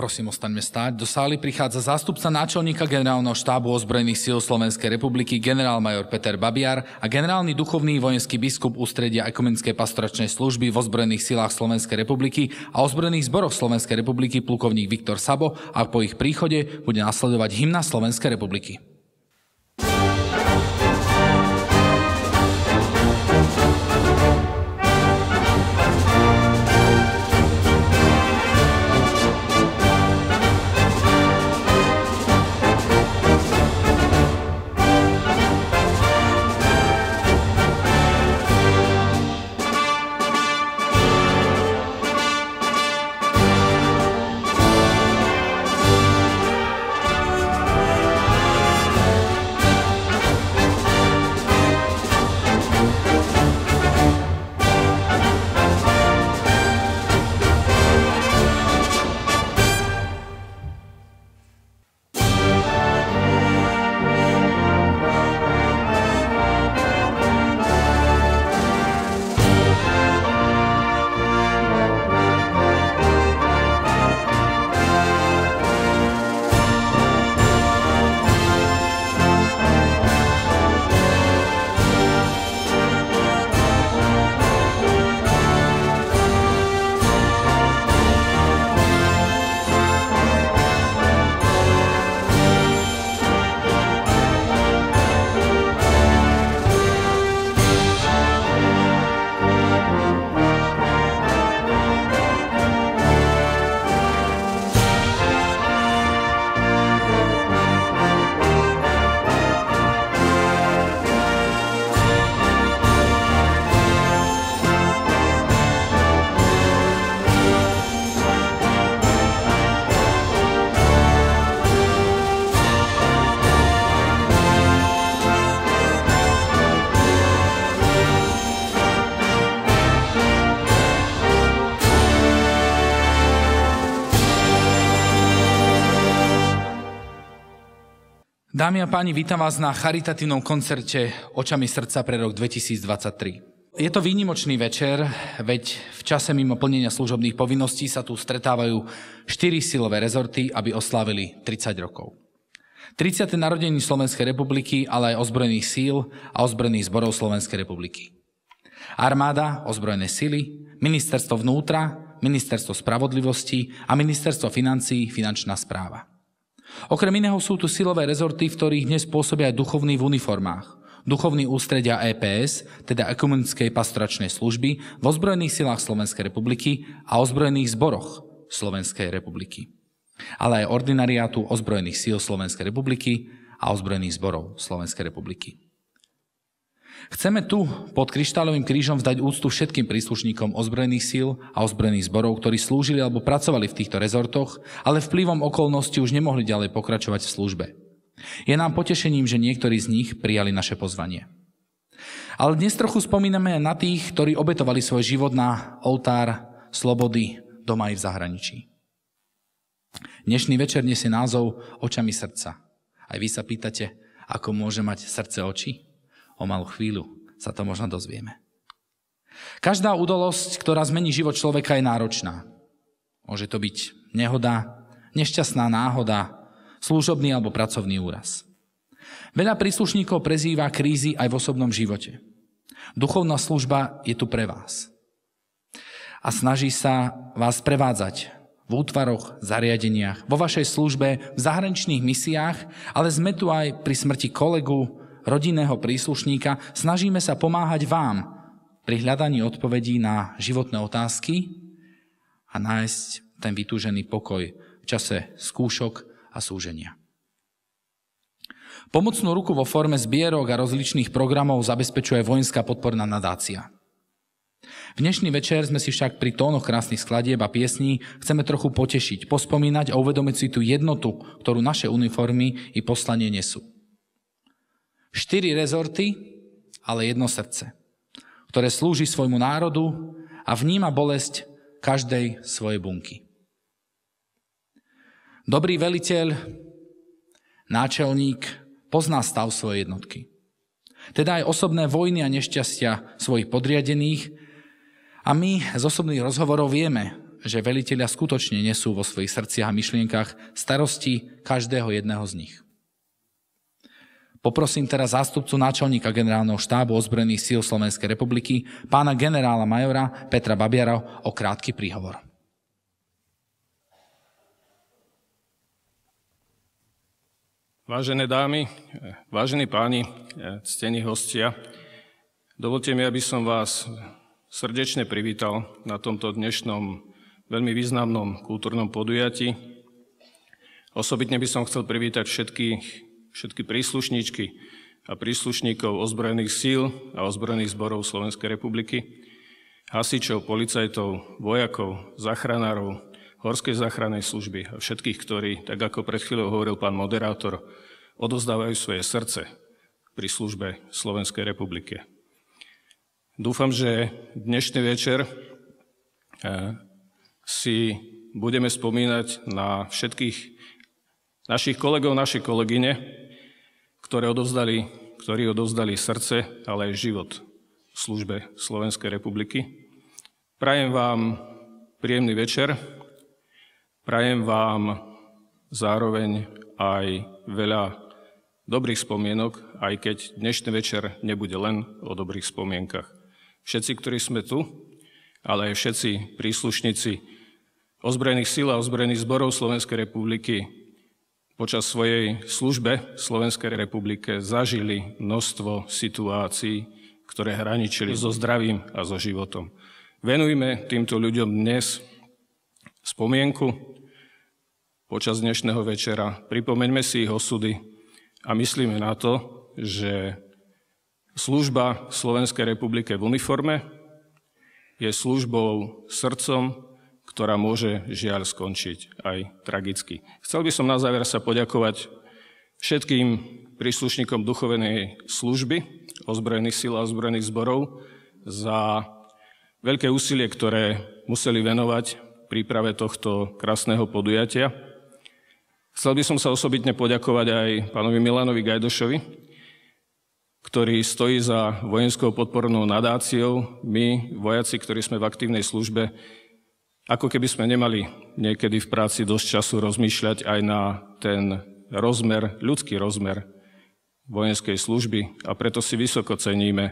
Prosím, ostaňme stáť. Do sály prichádza zástupca náčelníka generálneho štábu ozbrojených síl Slovenskej republiky, generálmajor Peter Babiar a generálny duchovný vojenský biskup ústredia ekumenickej pastoračnej služby v ozbrojených silách Slovenskej republiky a ozbrojených zboroch Slovenskej republiky plukovník Viktor Sabo a po ich príchode bude nasledovať hymna Slovenskej republiky. Dámy a páni, vítam vás na charitatívnom koncerte Očami srdca pre rok 2023. Je to výnimočný večer, veď v čase mimo plnenia služobných povinností sa tu stretávajú 4 silové rezorty, aby oslávili 30 rokov. 30. narodeniny Slovenskej republiky, ale aj ozbrojených síl a ozbrojených zborov Slovenskej republiky. Armáda, ozbrojené sily, ministerstvo vnútra, ministerstvo spravodlivosti a ministerstvo financií, finančná správa. Okrem iného sú tu silové rezorty, v ktorých dnes pôsobia aj duchovní v uniformách. Duchovní ústredia EPS, teda ekumenickej pastoračnej služby, v ozbrojených silách Slovenskej republiky a ozbrojených zboroch Slovenskej republiky. Ale aj ordinariátu ozbrojených síl Slovenskej republiky a ozbrojených zborov Slovenskej republiky. Chceme tu pod kryštálovým krížom vzdať úctu všetkým príslušníkom ozbrojených síl a ozbrojených zborov, ktorí slúžili alebo pracovali v týchto rezortoch, ale vplyvom okolností už nemohli ďalej pokračovať v službe. Je nám potešením, že niektorí z nich prijali naše pozvanie. Ale dnes trochu spomíname na tých, ktorí obetovali svoj život na oltár slobody doma i v zahraničí. Dnešný večer nesie názov Očami srdca. Aj vy sa pýtate, ako môže mať srdce oči? O malú chvíľu sa to možno dozvieme. Každá udalosť, ktorá zmení život človeka, je náročná. Môže to byť nehoda, nešťastná náhoda, služobný alebo pracovný úraz. Veľa príslušníkov prezýva krízy aj v osobnom živote. Duchovná služba je tu pre vás. A snaží sa vás prevádzať v útvaroch, zariadeniach, vo vašej službe, v zahraničných misiách, ale sme tu aj pri smrti kolegu, rodinného príslušníka, snažíme sa pomáhať vám pri hľadaní odpovedí na životné otázky a nájsť ten vytúžený pokoj v čase skúšok a súženia. Pomocnú ruku vo forme zbierok a rozličných programov zabezpečuje vojenská podporná nadácia. V dnešný večer sme si však pri tónoch krásnych skladieb a piesní chceme trochu potešiť, pospomínať a uvedomiť si tú jednotu, ktorú naše uniformy i poslanie nesú. 4 rezorty, ale jedno srdce, ktoré slúži svojmu národu a vníma bolesť každej svojej bunky. Dobrý veliteľ, náčelník pozná stav svojej jednotky. Teda aj osobné vojny a nešťastia svojich podriadených a my z osobných rozhovorov vieme, že velitelia skutočne nesú vo svojich srdciach a myšlienkach starosti každého jedného z nich. Poprosím teraz zástupcu náčelníka generálneho štábu ozbrojených síl Slovenskej republiky, pána generála majora Petra Babiara, o krátky príhovor. Vážené dámy, vážení páni, ctení hostia, dovolte mi, aby som vás srdečne privítal na tomto dnešnom veľmi významnom kultúrnom podujatí. Osobitne by som chcel privítať všetky príslušníčky a príslušníkov ozbrojených síl a ozbrojených zborov Slovenskej republiky, hasičov, policajtov, vojakov, záchranárov, Horskej záchrannej služby a všetkých, ktorí, tak ako pred chvíľou hovoril pán moderátor, odovzdávajú svoje srdce pri službe Slovenskej republike. Dúfam, že dnešný večer si budeme spomínať na všetkých našich kolegov, naše kolegyne, ktorí odovzdali srdce, ale aj život v službe Slovenskej republiky. Prajem vám príjemný večer. Prajem vám zároveň aj veľa dobrých spomienok, aj keď dnešný večer nebude len o dobrých spomienkach. Všetci, ktorí sme tu, ale aj všetci príslušníci ozbrojených síl a ozbrojených zborov Slovenskej republiky počas svojej službe Slovenskej republike zažili množstvo situácií, ktoré hraničili so zdravím a so životom. Venujme týmto ľuďom dnes spomienku počas dnešného večera. Pripomeňme si ich osudy a myslíme na to, že služba Slovenskej republike v uniforme je službou srdcom, ktorá môže žiaľ skončiť aj tragicky. Chcel by som na záver sa poďakovať všetkým príslušníkom duchovnej služby ozbrojených síl a ozbrojených zborov za veľké úsilie, ktoré museli venovať príprave tohto krásneho podujatia. Chcel by som sa osobitne poďakovať aj pánovi Milanovi Gajdošovi, ktorý stojí za vojenskou podpornou nadáciou. My, vojaci, ktorí sme v aktívnej službe, ako keby sme nemali niekedy v práci dosť času rozmýšľať aj na ten rozmer, ľudský rozmer vojenskej služby a preto si vysoko ceníme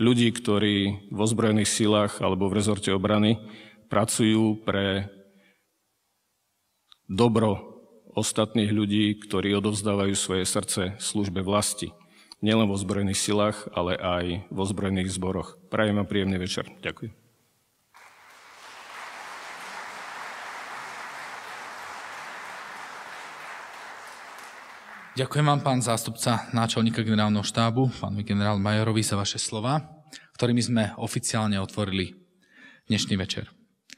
ľudí, ktorí v ozbrojených silách alebo v rezorte obrany pracujú pre dobro ostatných ľudí, ktorí odovzdávajú svoje srdce službe vlasti. Nielen v ozbrojených silách, ale aj v ozbrojených zboroch. Prajem vám príjemný večer. Ďakujem. Ďakujem vám, pán zástupca náčelníka generálneho štábu, pánovi generál majorovi, za vaše slova, ktorými sme oficiálne otvorili dnešný večer.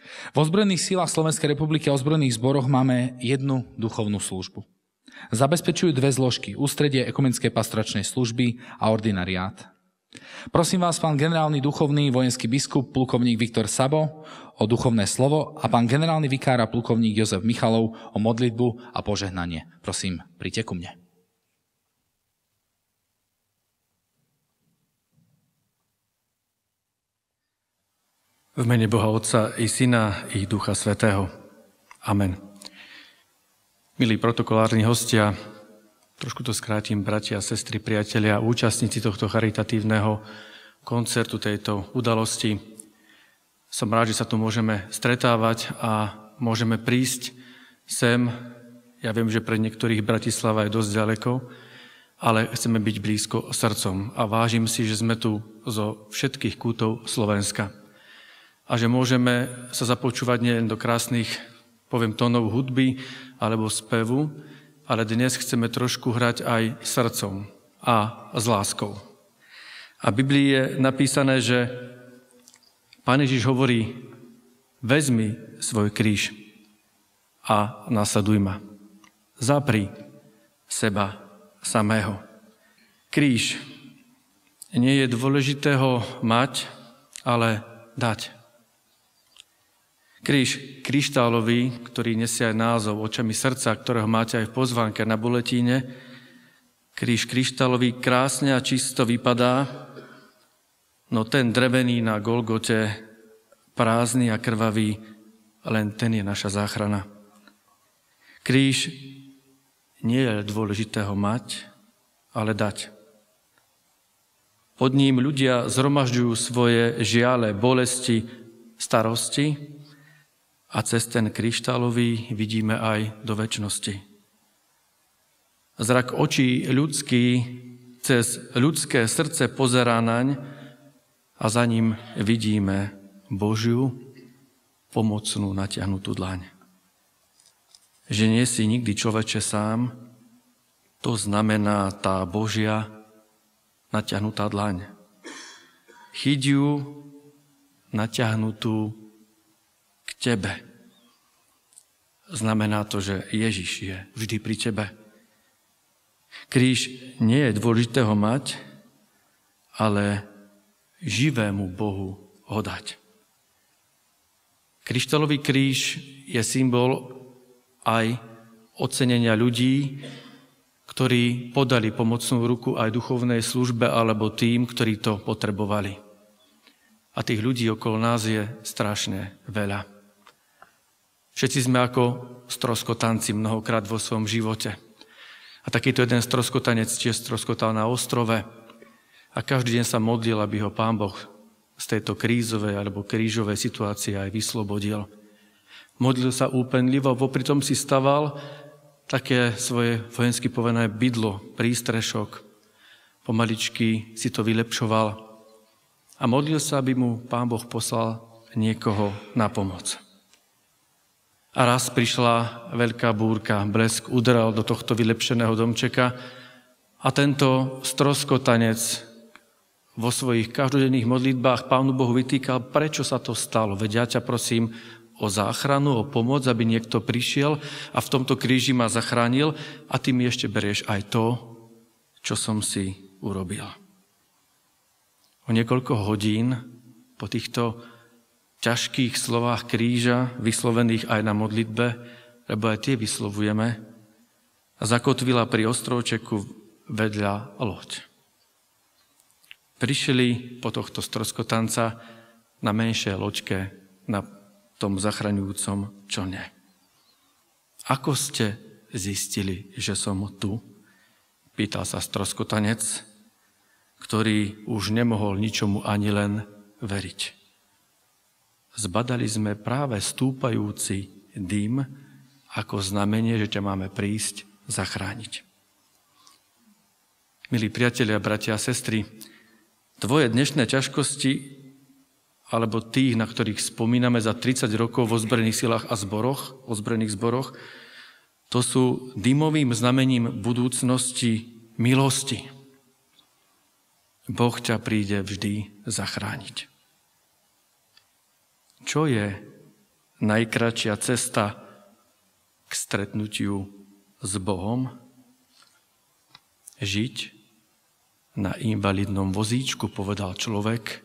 V ozbrojených silách Slovenskej republiky a ozbrojených zboroch máme jednu duchovnú službu. Zabezpečujú dve zložky, ústredie ekumenickej pastoračnej služby a ordinariát. Prosím vás, pán generálny duchovný vojenský biskup, plukovník Viktor Sabo, o duchovné slovo a pán generálny vikár a plukovník Jozef Michalov o modlitbu a požehnanie. Prosím, príďte ku mne. V mene Boha Otca i Syna i Ducha Svätého. Amen. Milí protokolárni hostia, trošku to skrátim, bratia, sestry, priatelia, účastníci tohto charitatívneho koncertu, tejto udalosti. Som rád, že sa tu môžeme stretávať a môžeme prísť sem. Ja viem, že pre niektorých Bratislava je dosť ďaleko, ale chceme byť blízko srdcom a vážim si, že sme tu zo všetkých kútov Slovenska. A že môžeme sa započúvať nielen do krásnych, poviem, tónov hudby alebo spevu, ale dnes chceme trošku hrať aj srdcom a s láskou. A v Biblii je napísané, že Pán Ježiš hovorí, vezmi svoj kríž a nasleduj ma. Zapri seba samého. Kríž nie je dôležité ho mať, ale dať. Kríž kryštálový, ktorý nesie aj názov Očami srdca, ktorého máte aj v pozvánke na buletíne. Kríž kryštálový krásne a čisto vypadá, no ten drevený na Golgote, prázdny a krvavý, len ten je naša záchrana. Kríž nie je dôležité ho mať, ale dať. Pod ním ľudia zhromažďujú svoje žiale, bolesti, starosti a cez ten kryštálový vidíme aj do večnosti. Zrak očí ľudský cez ľudské srdce pozerá naň a za ním vidíme Božiu pomocnú natiahnutú dlaň. Že nie si nikdy človeče sám, to znamená tá Božia natiahnutá dlaň. Chyť ju natiahnutú k tebe. Znamená to, že Ježiš je vždy pri tebe. Kríž nie je dôležité ho mať, ale živému Bohu ho dať. Kryštálový kríž je symbol aj ocenenia ľudí, ktorí podali pomocnú ruku aj duchovnej službe alebo tým, ktorí to potrebovali. A tých ľudí okolo nás je strašne veľa. Všetci sme ako stroskotanci mnohokrát vo svojom živote. A takýto jeden stroskotanec tiež stroskotal na ostrove a každý deň sa modlil, aby ho Pán Boh z tejto krízovej alebo krížovej situácie aj vyslobodil. Modlil sa úpenlivo, popri tom si staval také svoje vojensky povedané bydlo, prístrešok. Pomaličky si to vylepšoval a modlil sa, aby mu Pán Boh poslal niekoho na pomoc. A raz prišla veľká búrka, blesk uderal do tohto vylepšeného domčeka a tento stroskotanec vo svojich každodenných modlitbách Pánu Bohu vytýkal, prečo sa to stalo. Veď ja ťa prosím o záchranu, o pomoc, aby niekto prišiel a v tomto kríži ma zachránil a ty mi ešte berieš aj to, čo som si urobil. O niekoľko hodín po týchto ťažkých slovách kríža, vyslovených aj na modlitbe, lebo aj tie vyslovujeme, zakotvila pri ostrovčeku vedľa loď. Prišli po tohto stroskotanca na menšej loďke na tom zachraňujúcom člne. Ako ste zistili, že som tu? Pýtal sa stroskotanec, ktorý už nemohol ničomu ani len veriť. Zbadali sme práve stúpajúci dym ako znamenie, že ťa máme prísť zachrániť. Milí priatelia, bratia a sestry, tvoje dnešné ťažkosti, alebo tých, na ktorých spomíname za 30 rokov v ozbrojených silách a ozbrojených zboroch, to sú dymovým znamením budúcnosti milosti. Boh ťa príde vždy zachrániť. Čo je najkratšia cesta k stretnutiu s Bohom? Žiť na invalidnom vozíčku, povedal človek,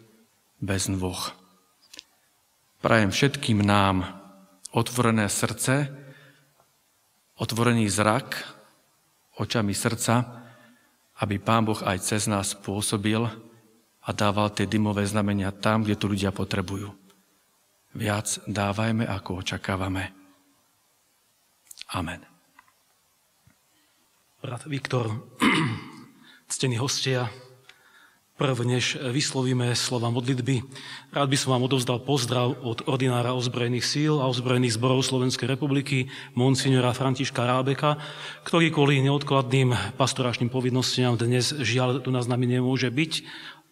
bez nôh. Prajem všetkým nám otvorené srdce, otvorený zrak očami srdca, aby Pán Boh aj cez nás pôsobil a dával tie dymové znamenia tam, kde to ľudia potrebujú. Viac dávajme, ako očakávame. Amen. Brat Viktor, ctení hostia, prv než vyslovíme slova modlitby, rád by som vám odovzdal pozdrav od ordinára ozbrojených síl a ozbrojených zborov Slovenskej republiky, monsignora Františka Rábeka, ktorý kvôli neodkladným pastoračným povinnostiam dnes žiaľ tu nás nami nemôže byť,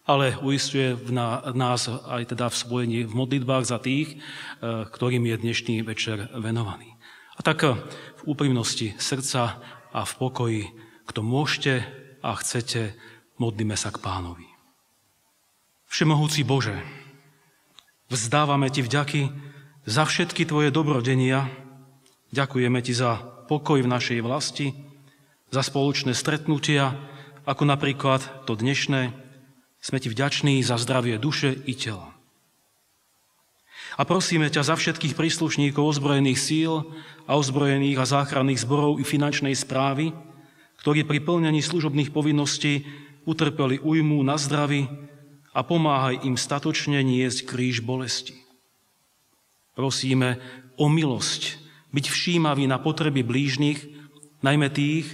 ale uisťuje nás aj teda v spojení v modlitbách za tých, ktorým je dnešný večer venovaný. A tak v úprimnosti srdca a v pokoji, kto môžete a chcete, modlíme sa k Pánovi. Všemohúci Bože, vzdávame Ti vďaky za všetky Tvoje dobrodenia, ďakujeme Ti za pokoj v našej vlasti, za spoločné stretnutia, ako napríklad to dnešné. Sme Ti vďační za zdravie duše i tela. A prosíme ťa za všetkých príslušníkov ozbrojených síl a ozbrojených a záchranných zborov i finančnej správy, ktorí pri plnení služobných povinností utrpeli újmu na zdraví a pomáhaj im statočne niesť kríž bolesti. prosíme o milosť, byť všímavý na potreby blížnych, najmä tých,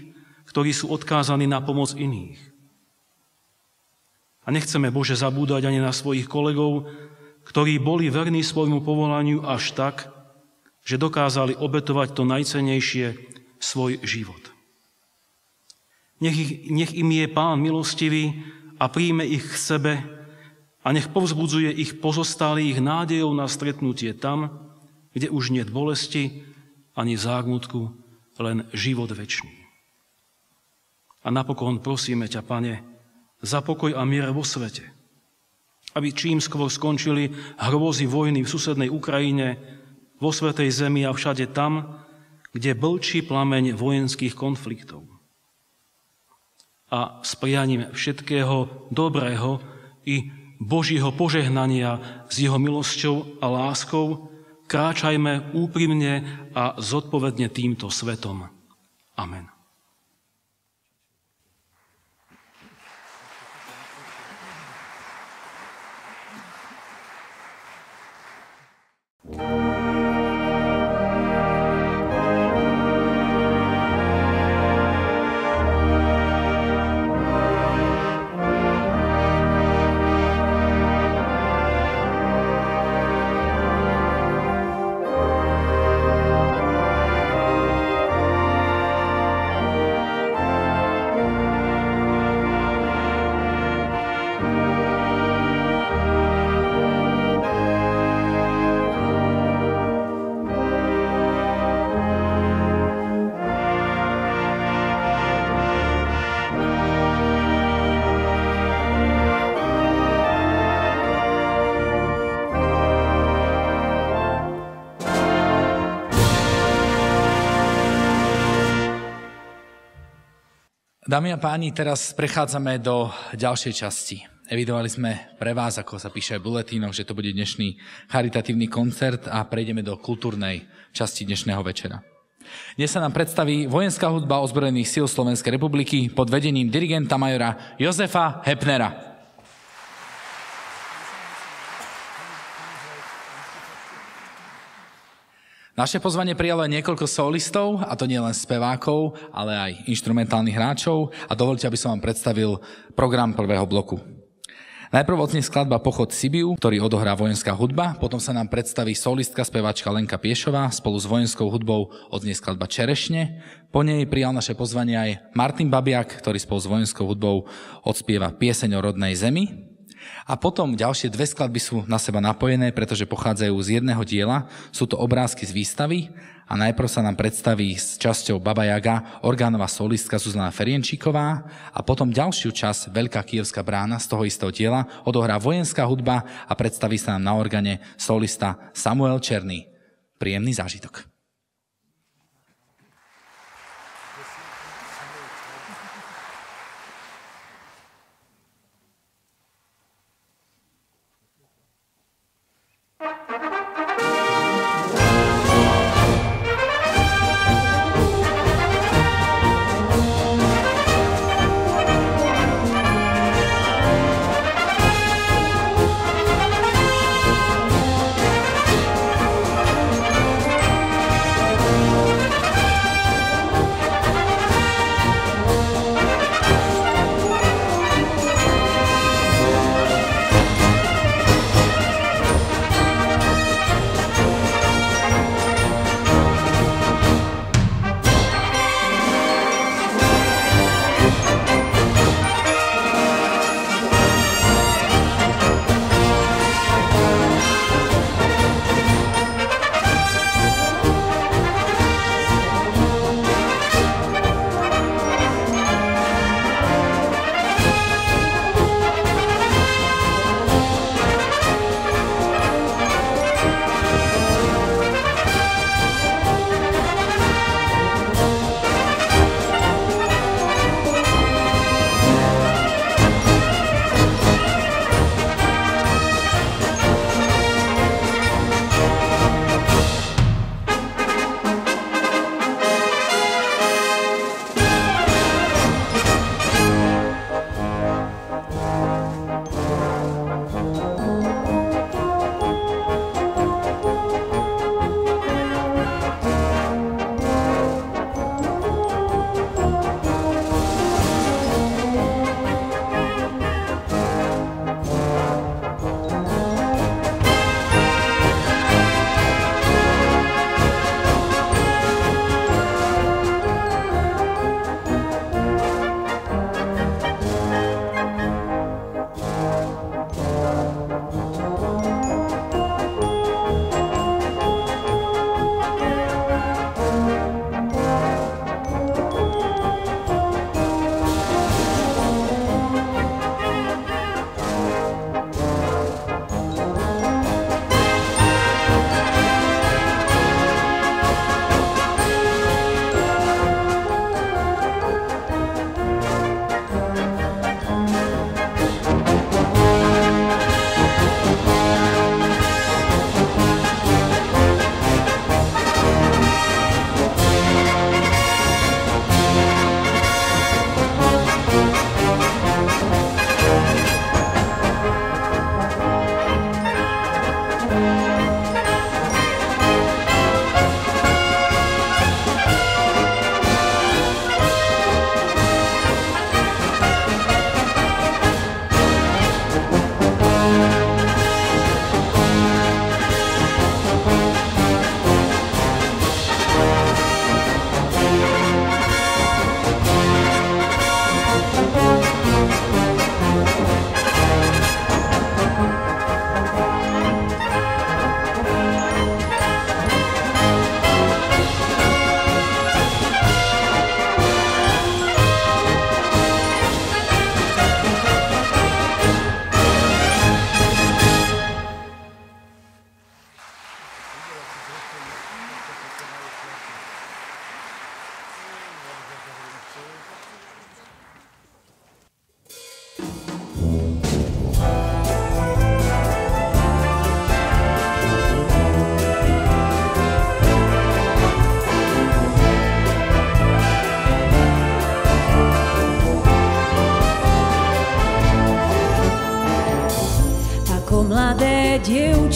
ktorí sú odkázaní na pomoc iných. A nechceme, Bože, zabúdať ani na svojich kolegov, ktorí boli verní svojmu povolaniu až tak, že dokázali obetovať to najcennejšie, svoj život. Nech im je Pán milostivý a príjme ich k sebe a nech povzbudzuje ich pozostalých nádejou na stretnutie tam, kde už niet bolesti ani zármutku, len život večný. A napokon prosíme ťa, Pane, za pokoj a mier vo svete, aby čím skôr skončili hrôzy vojny v susednej Ukrajine, vo svätej zemi a všade tam, kde blčí plameň vojenských konfliktov. A s prianím všetkého dobrého i Božího požehnania s jeho milosťou a láskou kráčajme úprimne a zodpovedne týmto svetom. Amen. Dámy a páni, teraz prechádzame do ďalšej časti. Evidovali sme pre vás, ako sa píše v buletínoch, že to bude dnešný charitatívny koncert a prejdeme do kultúrnej časti dnešného večera. Dnes sa nám predstaví vojenská hudba ozbrojených síl Slovenskej republiky pod vedením dirigenta majora Jozefa Hepnera. Naše pozvanie prijalo aj niekoľko solistov, a to nie len spevákov, ale aj inštrumentálnych hráčov, a dovoľte, aby som vám predstavil program prvého bloku. Najprv odznie skladba Pochod Sibiu, ktorý odohrá vojenská hudba, potom sa nám predstaví solistka speváčka Lenka Piešová, spolu s vojenskou hudbou odznie skladba Čerešne, po nej prijal naše pozvanie aj Martin Babiak, ktorý spolu s vojenskou hudbou odspieva pieseň o rodnej zemi. A potom ďalšie dve skladby sú na seba napojené, pretože pochádzajú z jedného diela. Sú to obrázky z výstavy a najprv sa nám predstaví s časťou Baba Jaga orgánová solistka Zuzana Ferienčíková a potom ďalšiu časť Veľká Kyjevská brána z toho istého diela odohrá vojenská hudba a predstaví sa nám na organe solista Samuel Černý. Príjemný zážitok.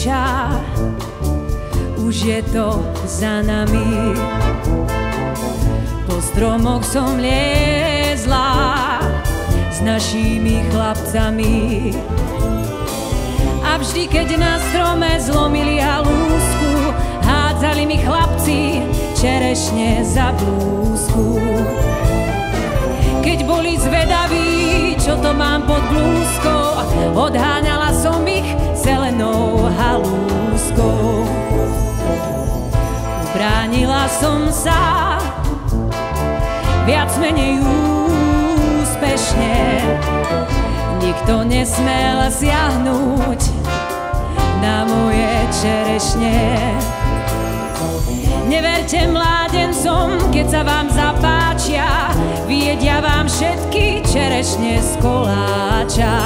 kriča, už je to za nami. Po stromoch som liezla s našimi chlapcami. A vždy, keď na strome zlomili halúsku, hádzali mi chlapci čerešne za blúzku. Keď boli zvedaví, čo to mám pod blúzkou, odháňala som ich zelenou halúskou. Ubránila som sa viac menej úspešne, nikto nesmel siahnuť na moje čerešne. Neverte mládencom, keď sa vám zapáčia, vyjedia vám všetky čerešne z koláča.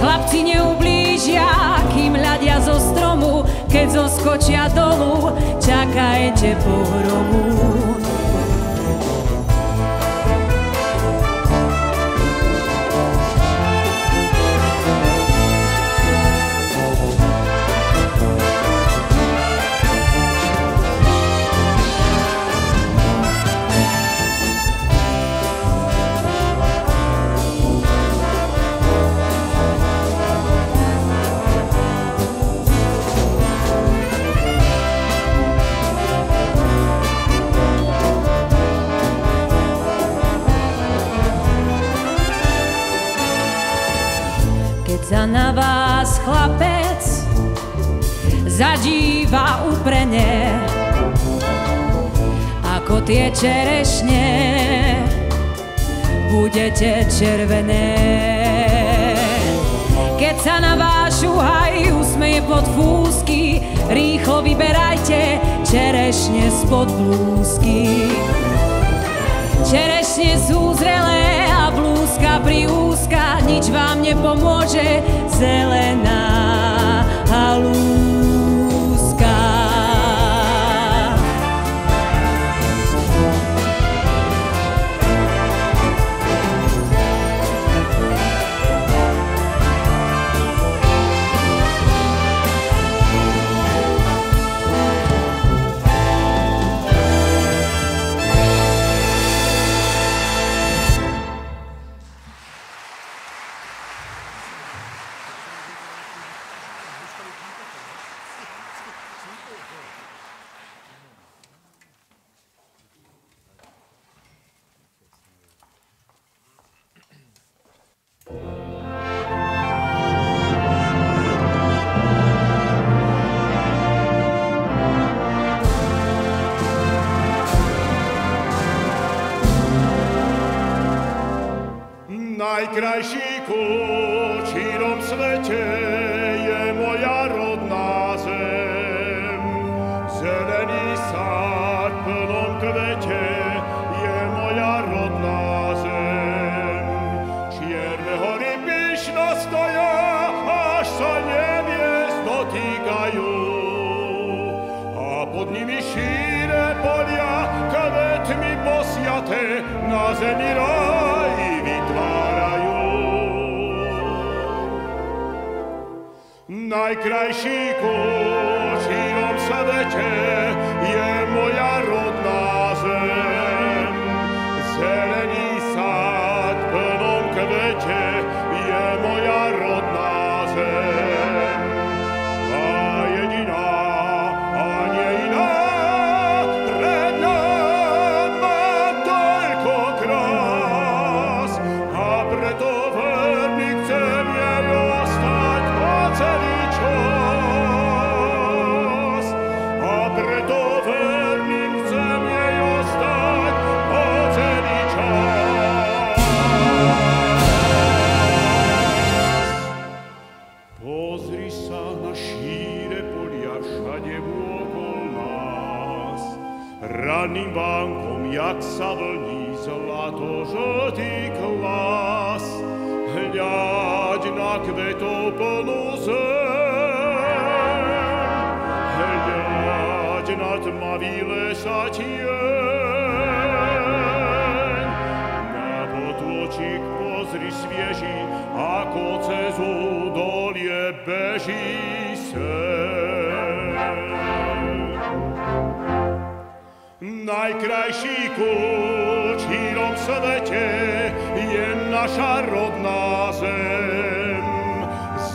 Chlapci neublížia, kým hľadia zo stromu, keď zoskočia dolu, čakajte pohromu. Sa na vás chlapec zadíva uprene, ako tie čerešne budete červené. Keď sa na váš uhaj usmeje pod fúsky, rýchlo vyberajte čerešne spod blúzky. Čerešne sú zrelé a blúzka priúzka, nič vám nepomôže zelená halúska. Najkrajší kút v šírom svete je moja rodná zem. Zelený sád v plnom kvete je moja rodná zem. Čierne hory pyšno stoja, až sa nebies dotýkajú. A pod nimi šíre polia, kvetmi posiate, na zemi raj vytvárajú. Najkrajší kút v šírom svete je moja rodná zem. Zelený sád v plnom kvete je moja rodná zem. A jediná, a nie iná, pred ňou má toľko krás. A preto veľmi chcem jej ostať po celý čas. A preto veľmi chcem jej ostať po celý čas. Pozri sa na šíre polia všade vôkol nás. Ranným vánkom, jak sa vlní zlato-žltý kvás. Hľaď na kvetov plnú zem. Hľaď na tmavý les a tieň. Na potôčik pozri svieži, ako cez údolie beží leží sen. Najkrajší kúč v šírom svete je naša rodná zem.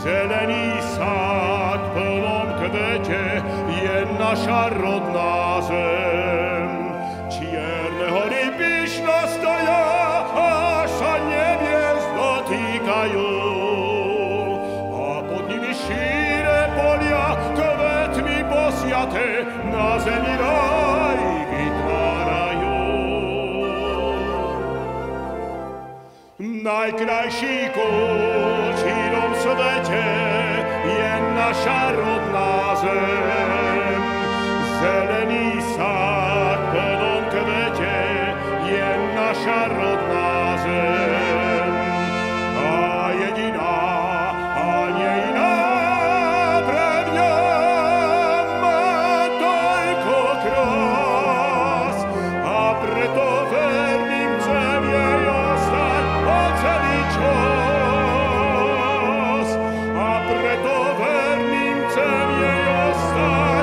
Zelený sád v plnom kvete je naša rodná zem. Čierne hory pyšno stoja, až sa nebies dotýkajú. A pod nimi šíre polia, kvetmi posiate, na zemi raj vytvárajú. Najkrajší kúč v šírom svete je naša rodná zem. Zelený sád v plnom kvete je naša rodná zem. A jediná a nejná pre mňa má toľko krás. A preto verním chcem jej ostať po celý čas. A preto verním chcem jej ostať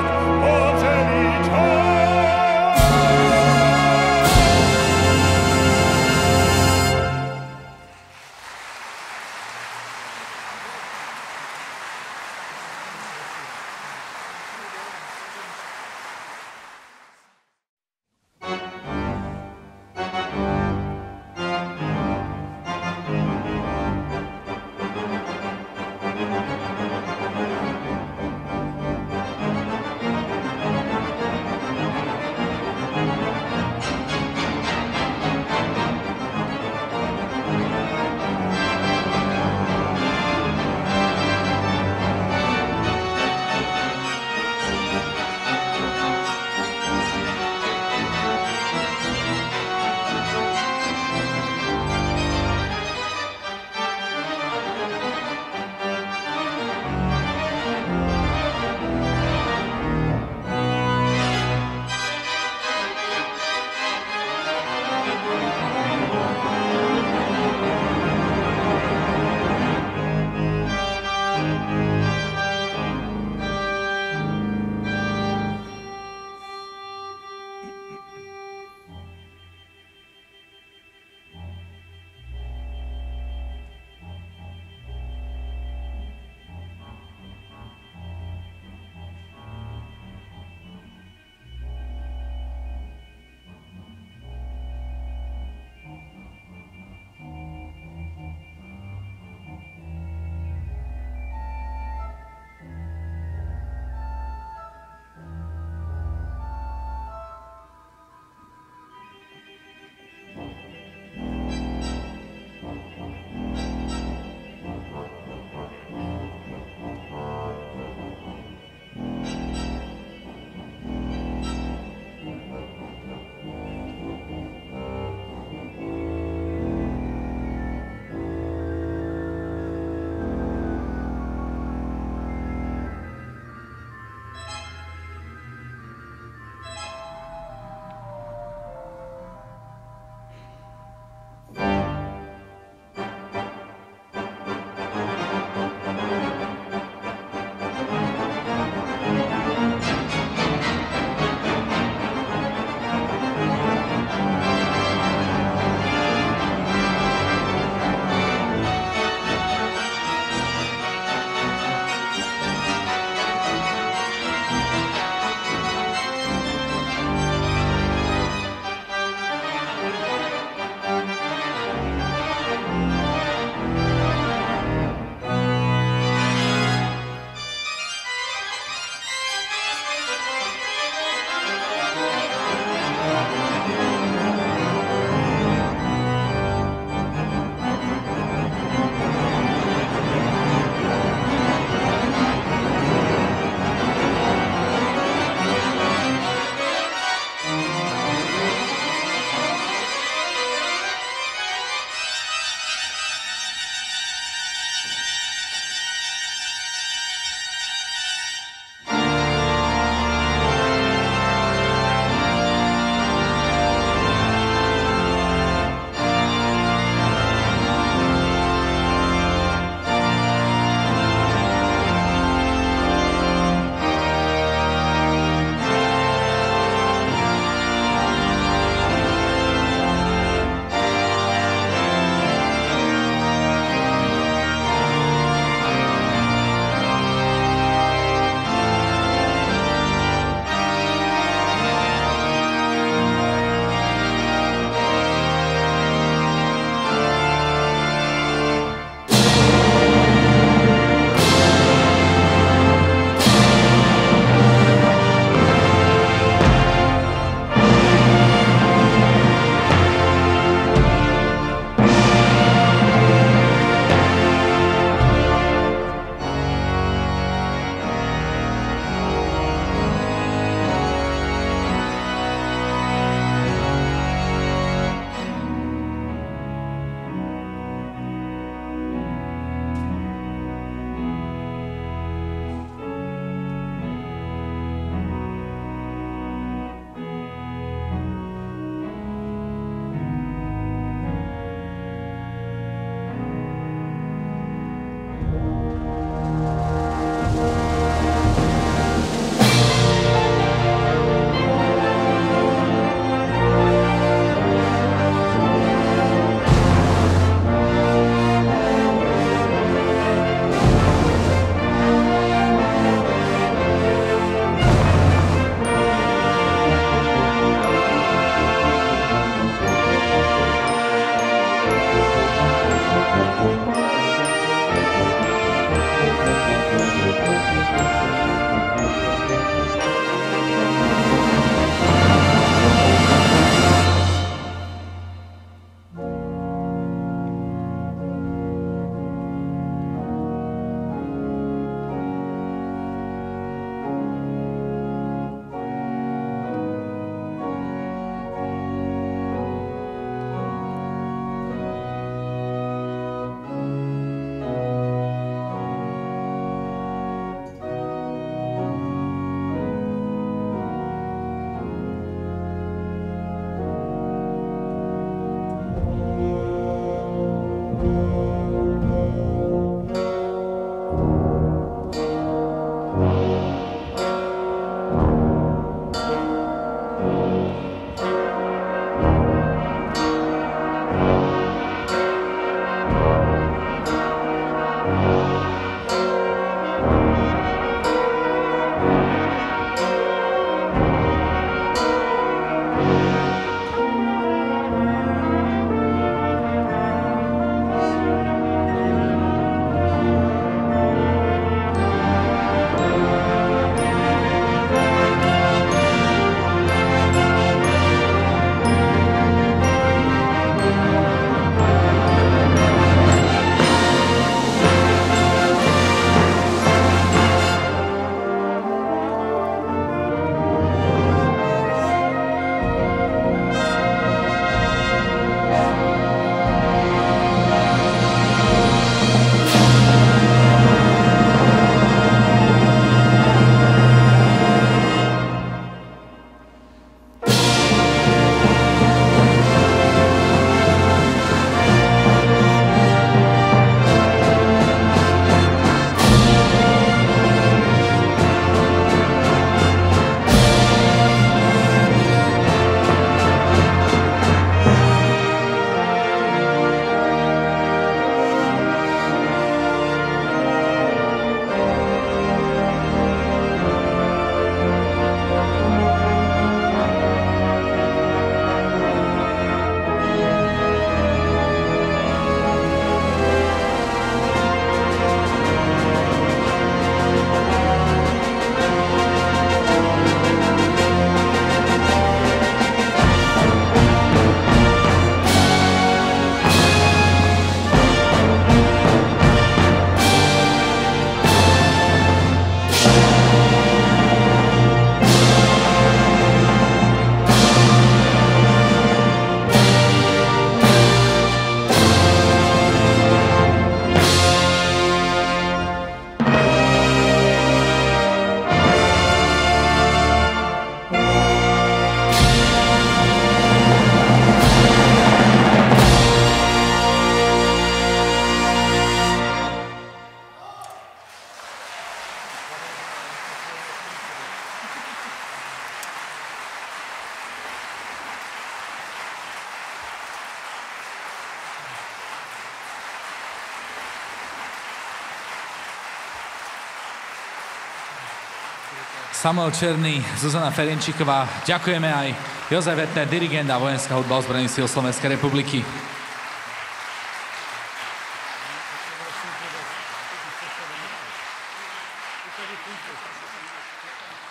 Samuel Černý, Zuzana Ferenčíková. Ďakujeme aj Jozef Vetner, dirigent a Vojenská hudba ozbrojených síl Slovenskej republiky.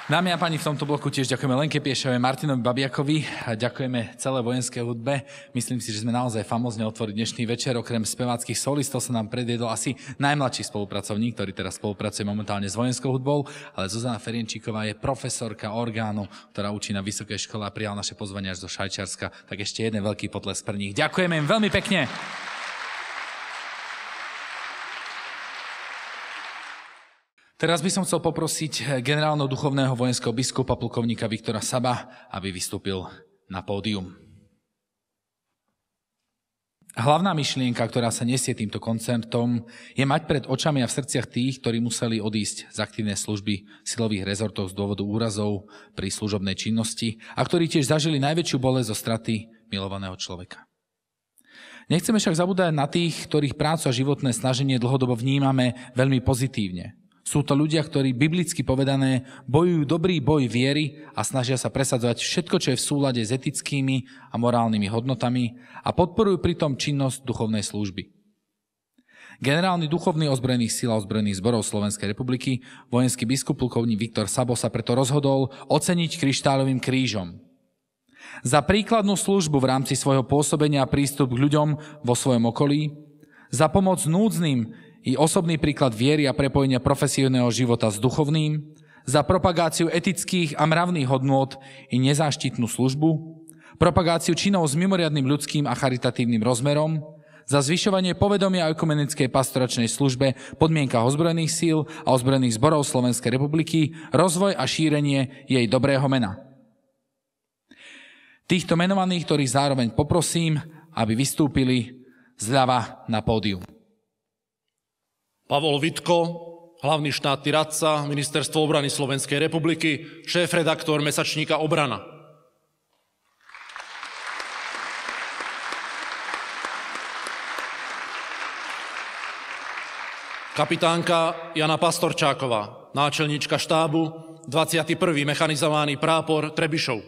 Dámy a páni, v tomto bloku tiež ďakujeme Lenke Piešovej, Martinovi Babiakovi a ďakujeme celé vojenskej hudbe. Myslím si, že sme naozaj famózne otvorili dnešný večer. Okrem speváckých solistov sa nám predviedol asi najmladší spolupracovník, ktorý teraz spolupracuje momentálne s vojenskou hudbou, ale Zuzana Ferenčíková je profesorka orgánu, ktorá učí na vysokej škole a prijal naše pozvanie až do Švajčiarska. Tak ešte jeden veľký potlesk pre nich. Ďakujeme im veľmi pekne. Teraz by som chcel poprosiť generálneho duchovného vojenského biskupa plukovníka Viktora Saba, aby vystúpil na pódium. Hlavná myšlienka, ktorá sa nesie týmto koncertom, je mať pred očami a v srdciach tých, ktorí museli odísť z aktívnej služby silových rezortov z dôvodu úrazov pri služobnej činnosti a ktorí tiež zažili najväčšiu bolesť zo straty milovaného človeka. Nechceme však zabúdať na tých, ktorých prácu a životné snaženie dlhodobo vnímame veľmi pozitívne. Sú to ľudia, ktorí biblicky povedané bojujú dobrý boj viery a snažia sa presadzovať všetko, čo je v súlade s etickými a morálnymi hodnotami a podporujú pritom činnosť duchovnej služby. Generálny duchovný ozbrojených síl a ozbrojených zborov Slovenskej republiky, vojenský biskup plukovník Viktor Sabo sa preto rozhodol oceniť kryštáľovým krížom. Za príkladnú službu v rámci svojho pôsobenia a prístup k ľuďom vo svojom okolí, za pomoc núdznym i osobný príklad viery a prepojenia profesijného života s duchovným, za propagáciu etických a mravných hodnôt i nezáštitnú službu, propagáciu činov s mimoriadnym ľudským a charitatívnym rozmerom, za zvyšovanie povedomia o ekumenickej pastoračnej službe, podmienkach ozbrojených síl a ozbrojených zborov Slovenskej republiky, rozvoj a šírenie jej dobrého mena. Týchto menovaných, ktorých zároveň poprosím, aby vystúpili zľava na pódium. Pavol Vitko, hlavný štátny radca, Ministerstvo obrany Slovenskej republiky, šéf-redaktor mesačníka Obrana. Kapitánka Jana Pastorčáková, náčelníčka štábu, 21. mechanizovaný prápor Trebišov.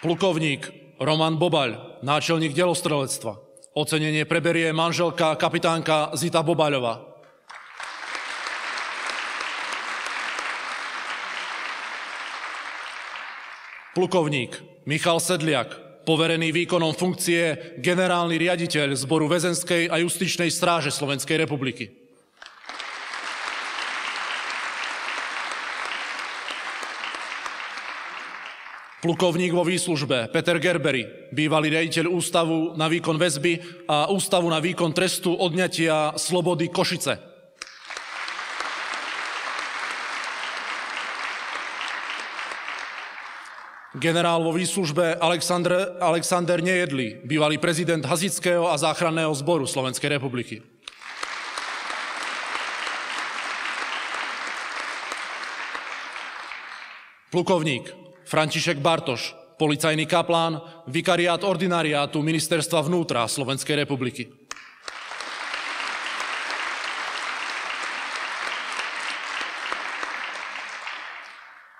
Plukovník Roman Bobaľ, náčelník delostrelectva. Ocenenie preberie manželka kapitánka Zita Bobaľová. Plukovník Michal Sedliak, poverený výkonom funkcie generálny riaditeľ Zboru väzenskej a justičnej stráže Slovenskej republiky. Plukovník vo výslužbe Peter Gerbery, bývalý riaditeľ Ústavu na výkon väzby a Ústavu na výkon trestu odňatia slobody Košice. Generál vo výslužbe Alexander Nejedlý, bývalý prezident Hasičského a záchranného zboru Slovenskej republiky. Plukovník František Bartoš, policajný kaplán, vikariát ordinariátu Ministerstva vnútra Slovenskej republiky.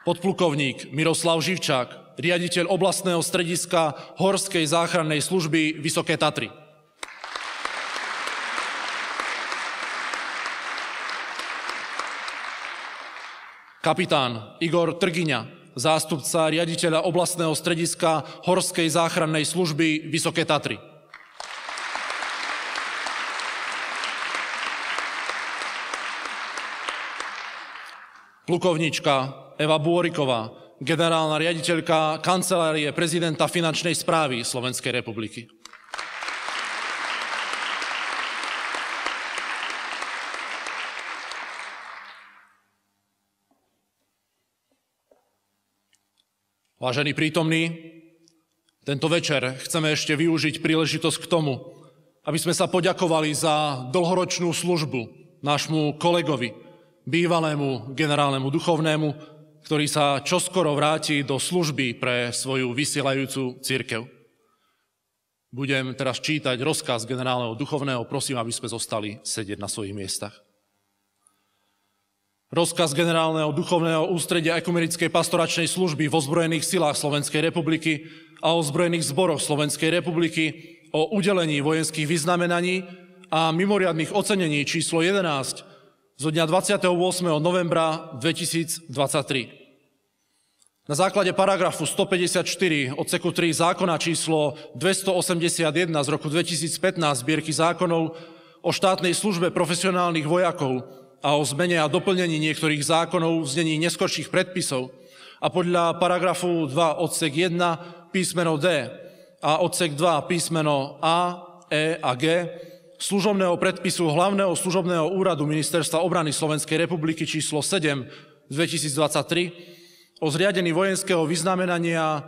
Podplukovník Miroslav Živčák, riaditeľ oblastného strediska Horskej záchrannej služby Vysoké Tatry. Kapitán Igor Trgiňa, zástupca riaditeľa oblastného strediska Horskej záchrannej služby Vysoké Tatry. Plukovníčka Eva Bôriková, generálna riaditeľka Kancelárie prezidenta finančnej správy Slovenskej republiky. Vážení prítomní, tento večer chceme ešte využiť príležitosť k tomu, aby sme sa poďakovali za dlhoročnú službu nášmu kolegovi, bývalému generálnemu duchovnému, ktorý sa čoskoro vráti do služby pre svoju vysielajúcu cirkev. budem teraz čítať rozkaz generálneho duchovného. Prosím, aby sme zostali sedieť na svojich miestach. Rozkaz generálneho duchovného ústredia Ekumenickej pastoračnej služby v ozbrojených silách Slovenskej republiky a ozbrojených zboroch Slovenskej republiky o udelení vojenských vyznamenaní a mimoriadnych ocenení číslo 11 zo dňa 28. novembra 2023. Na základe paragrafu 154 odseku 3 zákona číslo 281 z roku 2015 zbierky zákonov o štátnej službe profesionálnych vojakov a o zmene a doplnení niektorých zákonov v znení neskorších predpisov a podľa paragrafu 2 odsek 1 písmeno D a odsek 2 písmeno A, E a G služobného predpisu Hlavného služobného úradu Ministerstva obrany Slovenskej republiky číslo 7 2023 o zriadení vojenského vyznamenania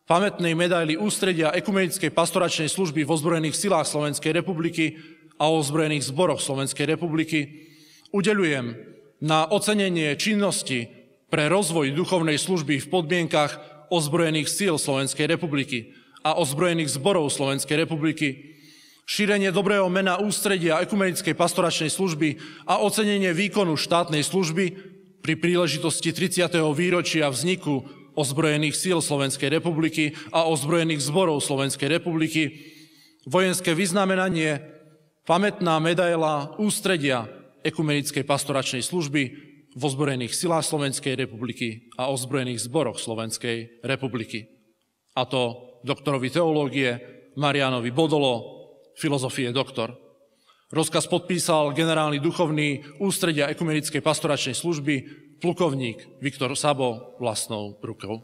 pamätnej medaily ústredia Ekumenickej pastoračnej služby v ozbrojených silách Slovenskej republiky a o ozbrojených zboroch Slovenskej republiky udeľujem na ocenenie činnosti pre rozvoj duchovnej služby v podmienkach ozbrojených síl Slovenskej republiky a ozbrojených zborov Slovenskej republiky, šírenie dobrého mena ústredia Ekumenickej pastoračnej služby a ocenenie výkonu štátnej služby pri príležitosti 30. výročia vzniku ozbrojených síl Slovenskej republiky a ozbrojených zborov Slovenskej republiky, vojenské vyznamenanie, pamätná medaila ústredia Ekumenickej pastoračnej služby v ozbrojených silách Slovenskej republiky a ozbrojených zboroch Slovenskej republiky. A to doktorovi teológie Marianovi Bodolo, filozofie doktor. Rozkaz podpísal generálny duchovný ústredia Ekumenickej pastoračnej služby plukovník Viktor Sabo vlastnou rukou.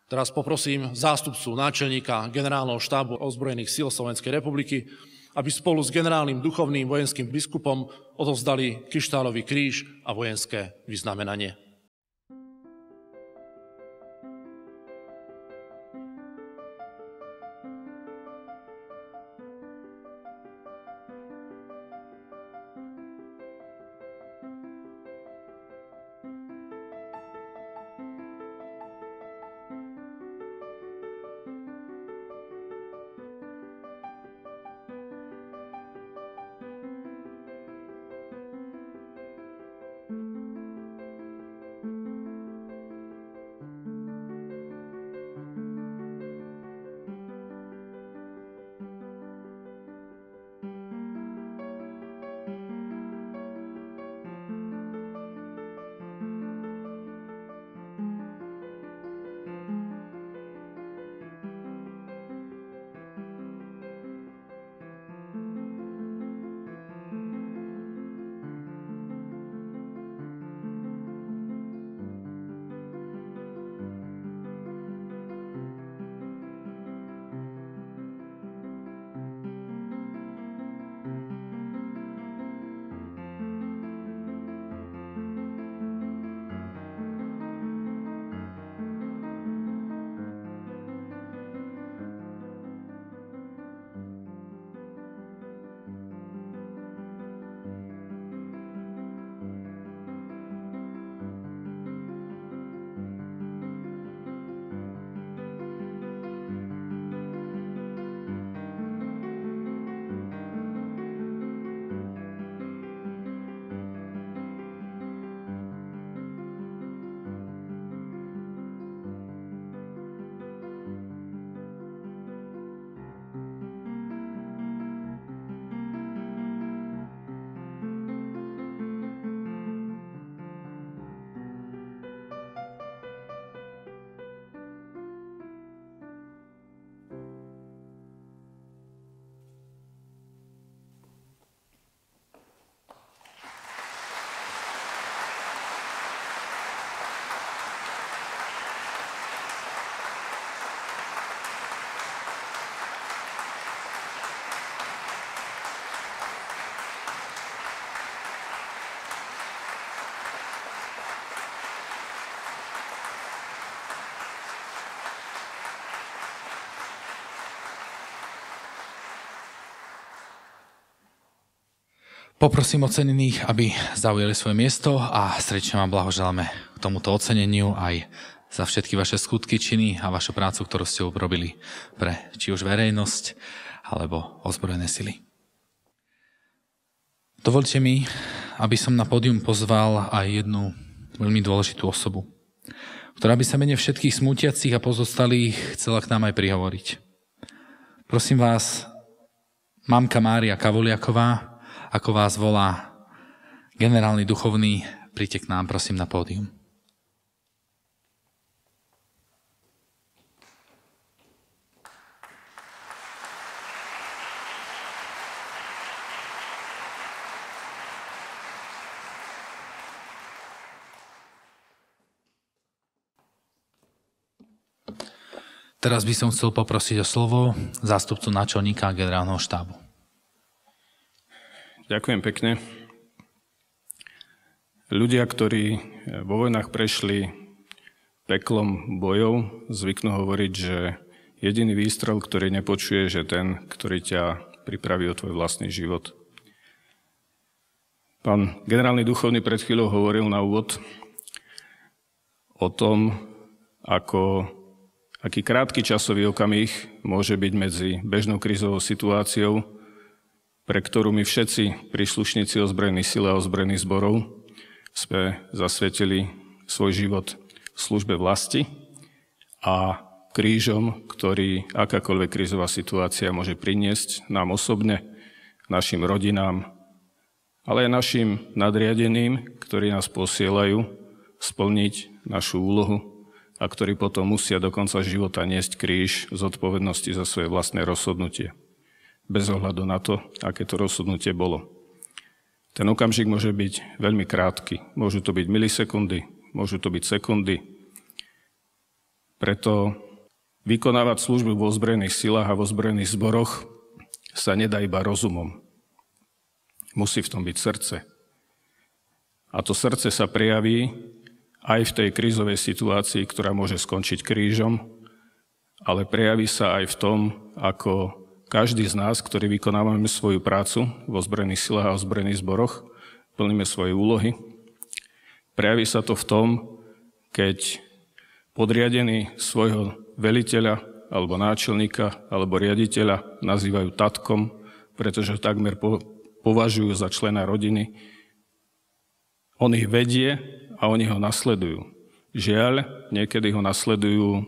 Teraz poprosím zástupcu náčelníka generálneho štábu ozbrojených síl Slovenskej republiky, aby spolu s generálnym duchovným vojenským biskupom odovzdali kryštálový kríž a vojenské vyznamenanie. Poprosím ocenených, aby zaujali svoje miesto a srdečne vám blahoželáme k tomuto oceneniu aj za všetky vaše skutky, činy a vašu prácu, ktorú ste urobili pre či už verejnosť alebo ozbrojené sily. Dovoľte mi, aby som na pódium pozval aj jednu veľmi dôležitú osobu, ktorá by sa mene všetkých smútiacich a pozostalých chcela k nám aj prihovoriť. Prosím vás, mamka Mária Kavuliaková, ako vás volá generálny duchovný, príďte k nám, prosím, na pódium. Teraz by som chcel poprosiť o slovo zástupcu náčelníka generálneho štábu. Ďakujem pekne. Ľudia, ktorí vo vojnách prešli peklom bojov, zvyknú hovoriť, že jediný výstrel, ktorý nepočuje, že ten, ktorý ťa pripraví o tvoj vlastný život. Pán generálny duchovný pred chvíľou hovoril na úvod o tom, aký krátky časový okamih môže byť medzi bežnou krízovou situáciou, pre ktorú my všetci príslušníci ozbrojených síl a ozbrojených zborov sme zasvetili svoj život v službe vlasti a krížom, ktorý akákoľvek krízová situácia môže priniesť nám osobne, našim rodinám, ale aj našim nadriadeným, ktorí nás posielajú splniť našu úlohu a ktorí potom musia do konca života niesť kríž zodpovednosti za svoje vlastné rozhodnutie. Bez ohľadu na to, aké to rozhodnutie bolo. Ten okamžik môže byť veľmi krátky. Môžu to byť milisekundy, môžu to byť sekundy. Preto vykonávať službu vo ozbrojených silách a vo ozbrojených zboroch sa nedá iba rozumom. Musí v tom byť srdce. A to srdce sa prejaví aj v tej krízovej situácii, ktorá môže skončiť krížom, ale prejaví sa aj v tom, ako každý z nás, ktorí vykonávame svoju prácu vo ozbrojených silách a ozbrojených zboroch, plníme svoje úlohy. Prejaví sa to v tom, keď podriadení svojho veliteľa alebo náčelníka alebo riaditeľa nazývajú tatkom, pretože ho takmer považujú za člena rodiny. On ich vedie a oni ho nasledujú. Žiaľ, niekedy ho nasledujú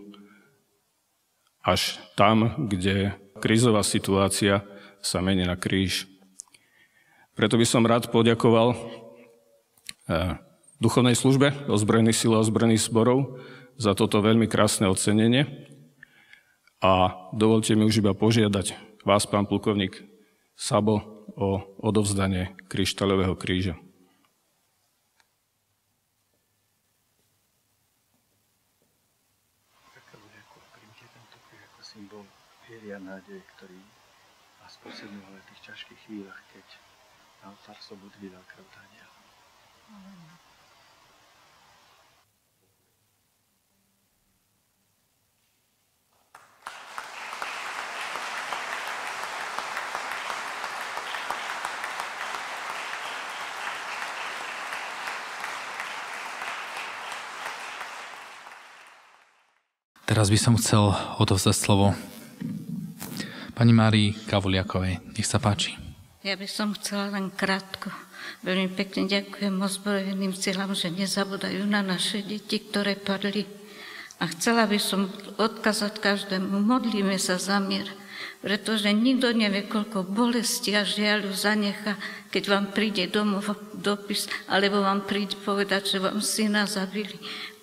až tam, kde krízová situácia sa mení na kríž. Preto by som rád poďakoval duchovnej službe ozbrojených síl a ozbrojených zborov za toto veľmi krásne ocenenie. A dovolte mi už iba požiadať vás, pán plukovník Sabo, o odovzdanie kryštáľového kríža. Symbol viery a nádej, ktorý vás posilňoval v tých ťažkých chvíľach, keď na oltár slobody vydal krv Daniel. Teraz by som chcel odovzdať slovo pani Márii Kavuliakovej. Nech sa páči. Ja by som chcela len krátko. Veľmi pekne ďakujem ozbrojeným silám, že nezabúdajú na naše deti, ktoré padli. A chcela by som odkázať každému, modlíme sa za mier, pretože nikto nevie, koľko bolesti a žiaľu zanecha, keď vám príde domov dopis, alebo vám príde povedať, že vám syna zabili.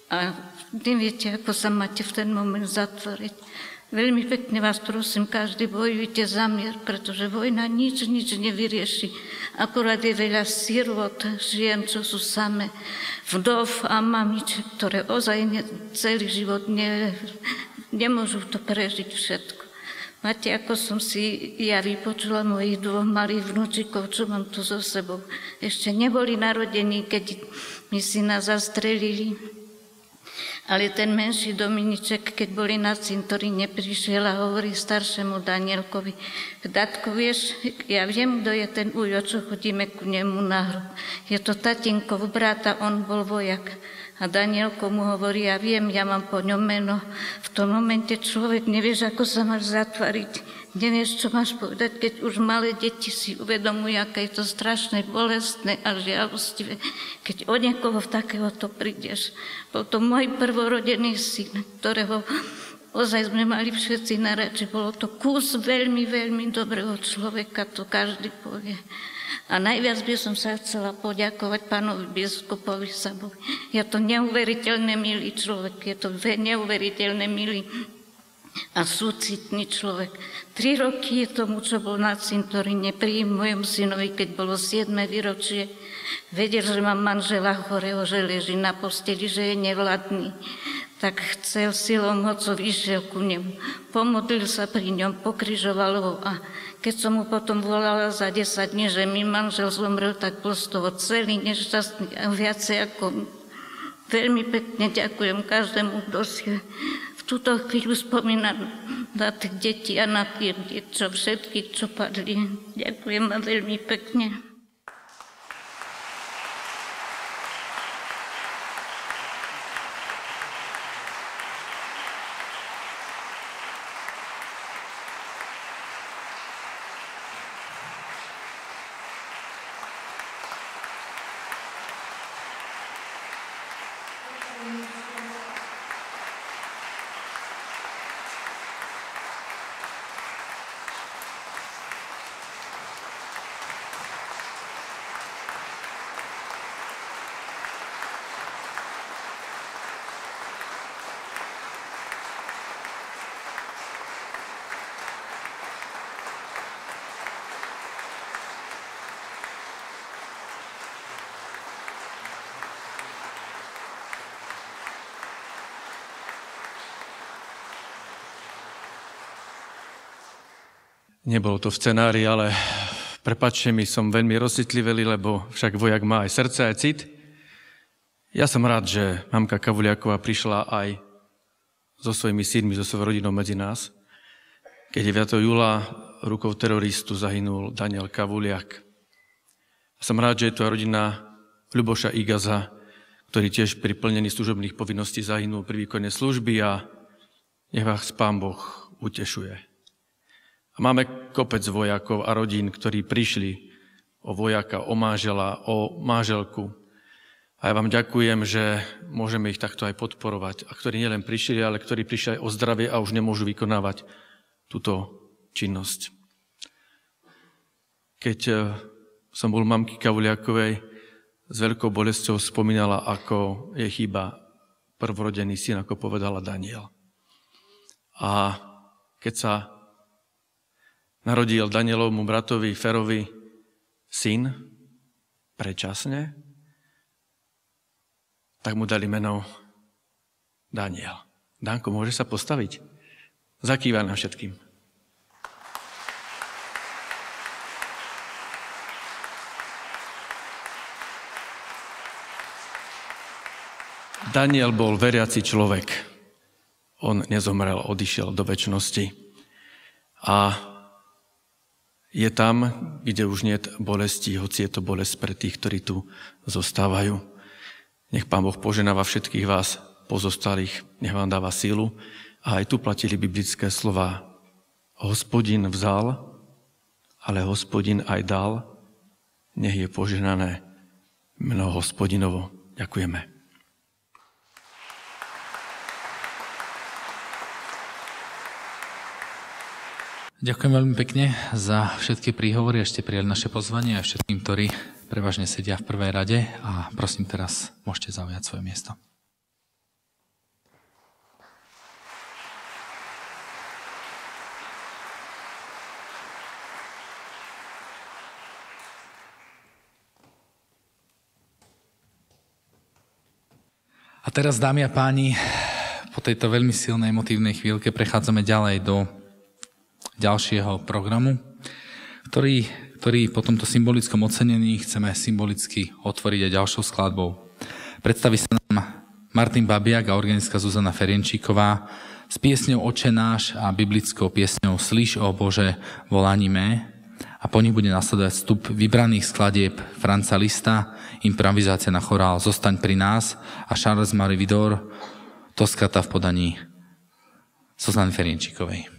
A neviete, ako sa máte v ten moment zatvoriť. Veľmi pekne vás prosím, každý bojujte za mier, pretože vojna nič nevyrieši. Akurát je veľa sirot, žien, čo sú samé, vdov a mamiček, ktoré ozaj celý život nemôžu to prežiť všetko. Máte, ako som si ja vypočula mojich dvoch malých vnúčikov, čo mám tu so sebou. Ešte neboli narodení, keď mi syna zastrelili. Ale ten menší Dominiček, keď boli na cintoríne, prišiel a hovorí staršemu Danielkovi: Datko, vieš, ja viem, kto je ten ujo, čo chodíme ku nemu na hrob. Je to tatinkov brat a on bol vojak. A Danielko mu hovorí: ja viem, ja mám po ňom meno. V tom momente človek nevieš, ako sa máš zatvariť. Nevieš, čo máš povedať, keď už malé deti si uvedomujú, aké je to strašné, bolestné a žiadostivé, keď od niekoho v takéhoto prídeš. Bol to môj prvorodený syn, ktorého ozaj sme mali všetci na reči. Bolo to kus veľmi, veľmi dobrého človeka, to každý povie. A najviac by som sa chcela poďakovať pánovi biskupovi Sabovi. Je to neuveriteľne milý človek, je to neuveriteľne milý a súcitný človek. 3 roky je tomu, čo bol na cintoríne pri mojom synovi, keď bolo 7. výročie. Vedel, že mám manžela chorého, že leží na posteli, že je nevladný. Tak chcel silou mocou, išiel ku nemu. Pomodlil sa pri ňom, pokrižoval ho a keď som mu potom volala za 10 dní, že mi manžel zomrel, tak bol z toho celý nešťastný a viacej ako veľmi pekne ďakujem každému, kto si v túto chvíľu spomína na tých detí a na tie čo všetky, čo padli. Ďakujem vám veľmi pekne. Nebolo to v scenári, ale prepáčte mi, som veľmi rozcitlivý, lebo však vojak má aj srdce, aj cit. Ja som rád, že mamka Kavuliaková prišla aj so svojimi synmi, so svojou rodinou medzi nás. Keď 9. júla rukou teroristu zahynul Daniel Kavuliak. Som rád, že je to aj rodina Ľuboša Igaza, ktorý tiež pri plnení služobných povinností zahynul pri výkone služby a nech vás Pán Boh utešuje. A máme kopec vojakov a rodín, ktorí prišli o vojaka, o manžela, o manželku. A ja vám ďakujem, že môžeme ich takto aj podporovať. A ktorí nielen prišli, ale ktorí prišli aj o zdravie a už nemôžu vykonávať túto činnosť. Keď som bol mamky Kavuliakovej, s veľkou bolesťou spomínala, ako je chýba prvorodený syn, ako povedala Daniel. A keď sa narodil Danielovmu bratovi Ferovi syn predčasne, tak mu dali meno Daniel. Danko, môžeš sa postaviť? Zakývaj nám všetkým. Daniel bol veriaci človek. On nezomrel, odišiel do večnosti. A je tam, kde už nie je bolesti, hoci je to bolesť pre tých, ktorí tu zostávajú. Nech Pán Boh poženáva všetkých vás pozostalých, nech vám dáva sílu. A aj tu platili biblické slova. Hospodin vzal, ale Hospodin aj dal. Nech je poženané meno Hospodinovo. Ďakujeme. Ďakujem veľmi pekne za všetky príhovory, ešte prijali naše pozvanie a všetkým, ktorí prevažne sedia v prvej rade a prosím teraz, môžete zaujať svoje miesto. A teraz, dámy a páni, po tejto veľmi silnej emotívnej chvíľke prechádzame ďalej do ďalšieho programu, ktorý po tomto symbolickom ocenení chceme symbolicky otvoriť aj ďalšou skladbou. Predstaví sa nám Martin Babiak a organistka Zuzana Ferenčíková s piesňou Oče náš a biblickou piesňou Slyš, ó Bože, volaníme. A po nich bude nasledovať vstup vybraných skladieb Franca Lista, improvizácia na chorál Zostaň pri nás a Charles Marie Vidor, Toskata v podaní Zuzany Ferenčíkovej.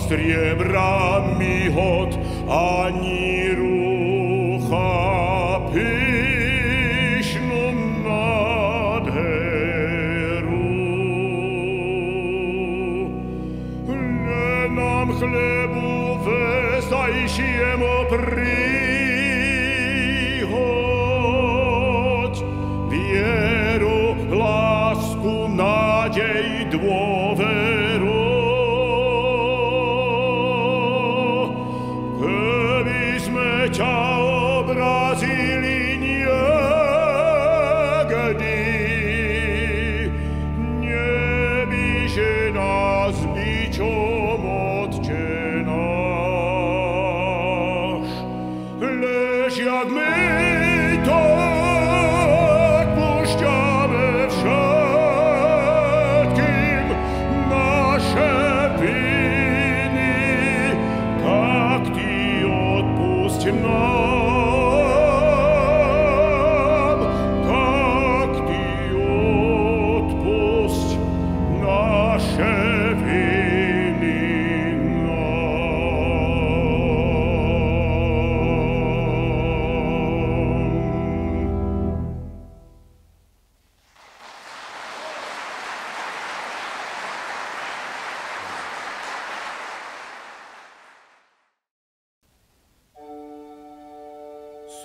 Striebra mi hod ani rucha pyšnu nádheru. Nám chlebu vestajšiemu prihoď, vieru, lásku, nádej, dôveru. Ťa obrazili niekedy, nebíže nás bičom, Otče náš. Lež jak my to odpúšťame všetkým naše viny, tak Ty odpúšť nám, tak Ty odpusť naše viny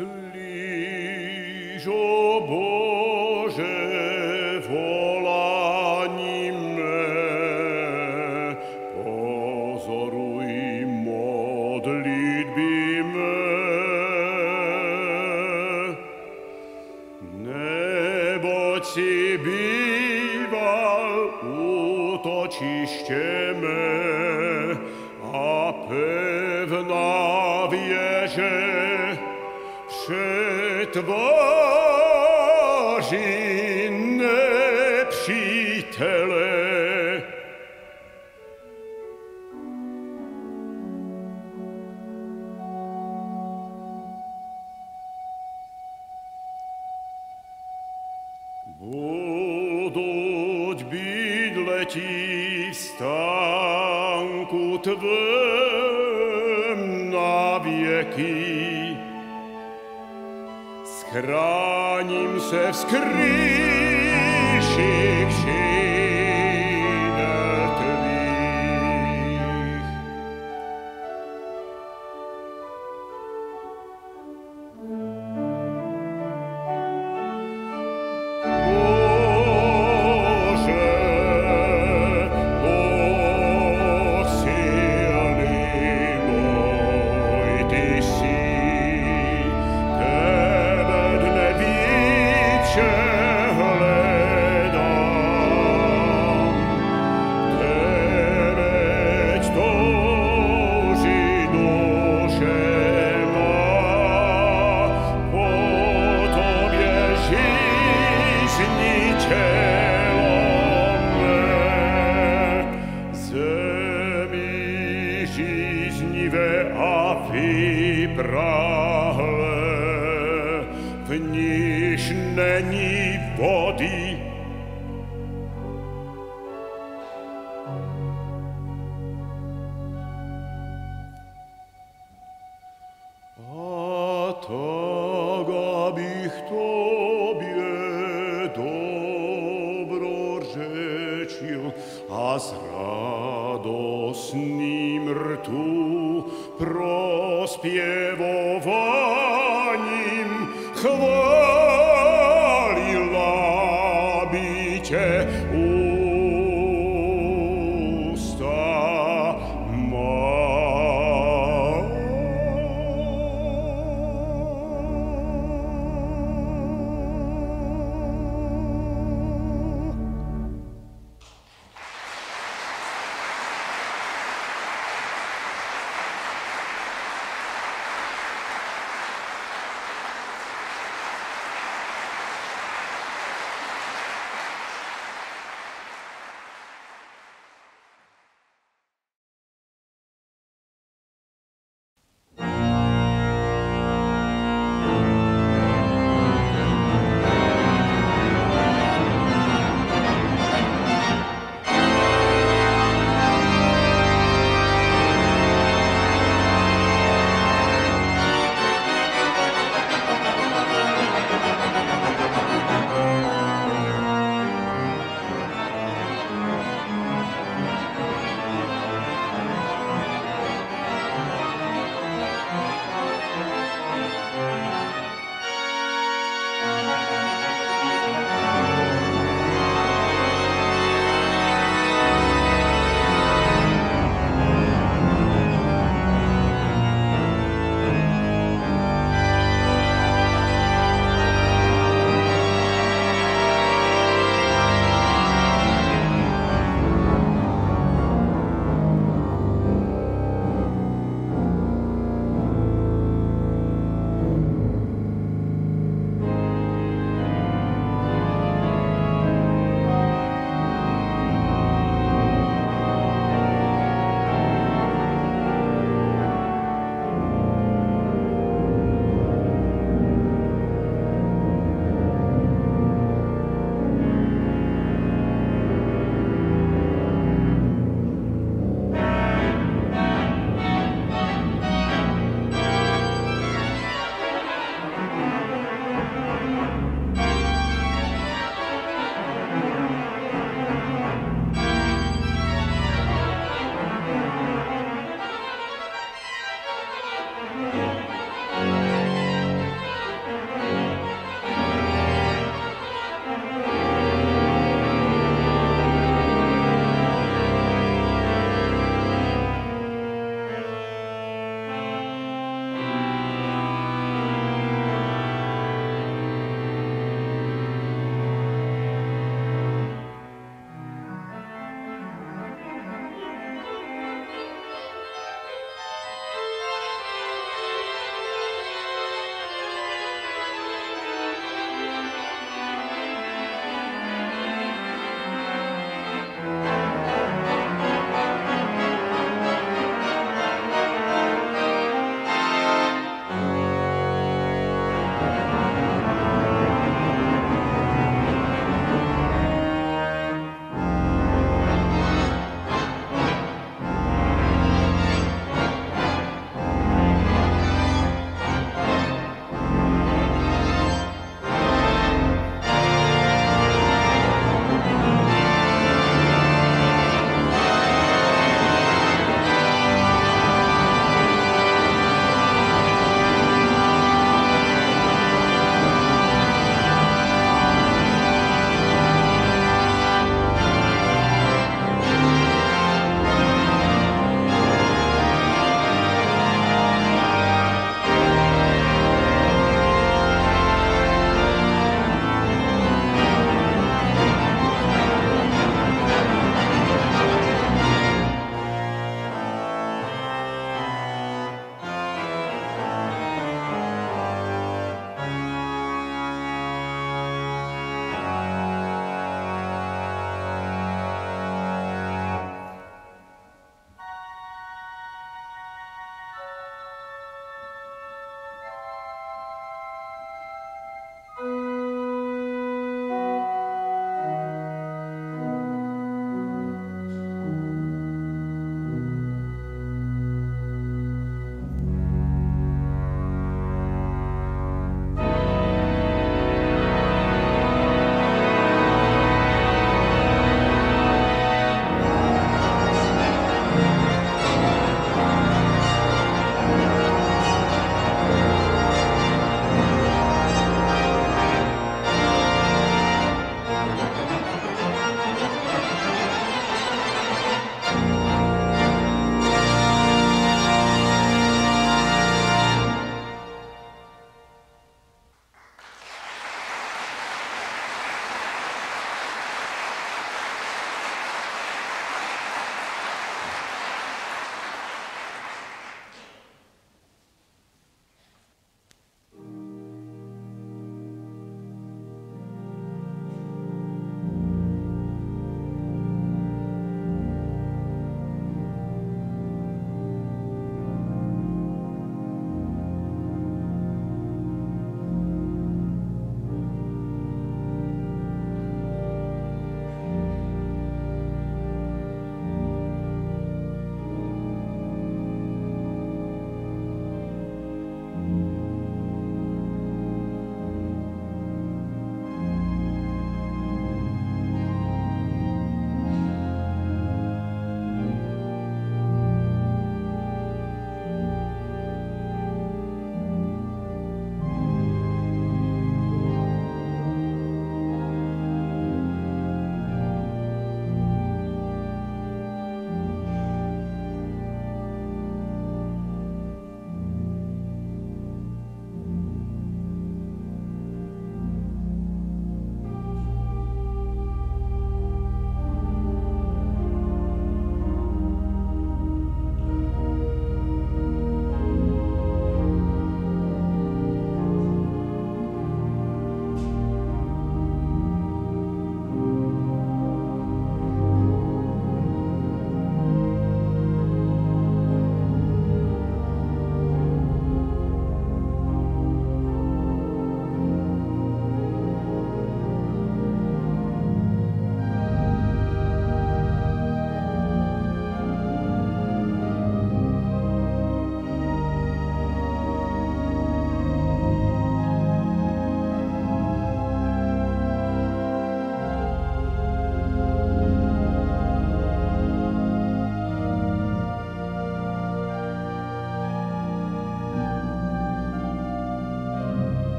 Slyš, ó Bože, volaníme, pozoruj modlitby mé. Neboť si býval útočište mé a pevná vieže tvoří nepřítele. Buduť bydletí v stánku tvém věky. Schráním se v skrýších šinel tvých.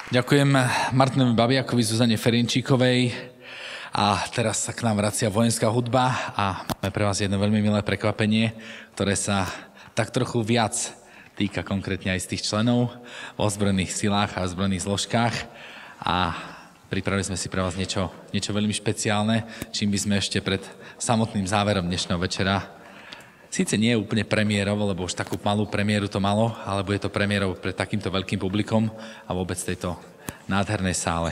Ďakujem Martinovi Babiakovi, Zuzane Ferinčíkovej a teraz sa k nám vracia vojenská hudba a máme pre vás jedno veľmi milé prekvapenie, ktoré sa tak trochu viac týka konkrétne aj z tých členov v ozbrojených silách a ozbrojených zložkách a pripravili sme si pre vás niečo veľmi špeciálne, čím by sme ešte pred samotným záverom dnešného večera, síce nie je úplne premiérovo, lebo už takú malú premiéru to malo, alebo je to premiérou pred takýmto veľkým publikom a vôbec tejto nádhernej sále.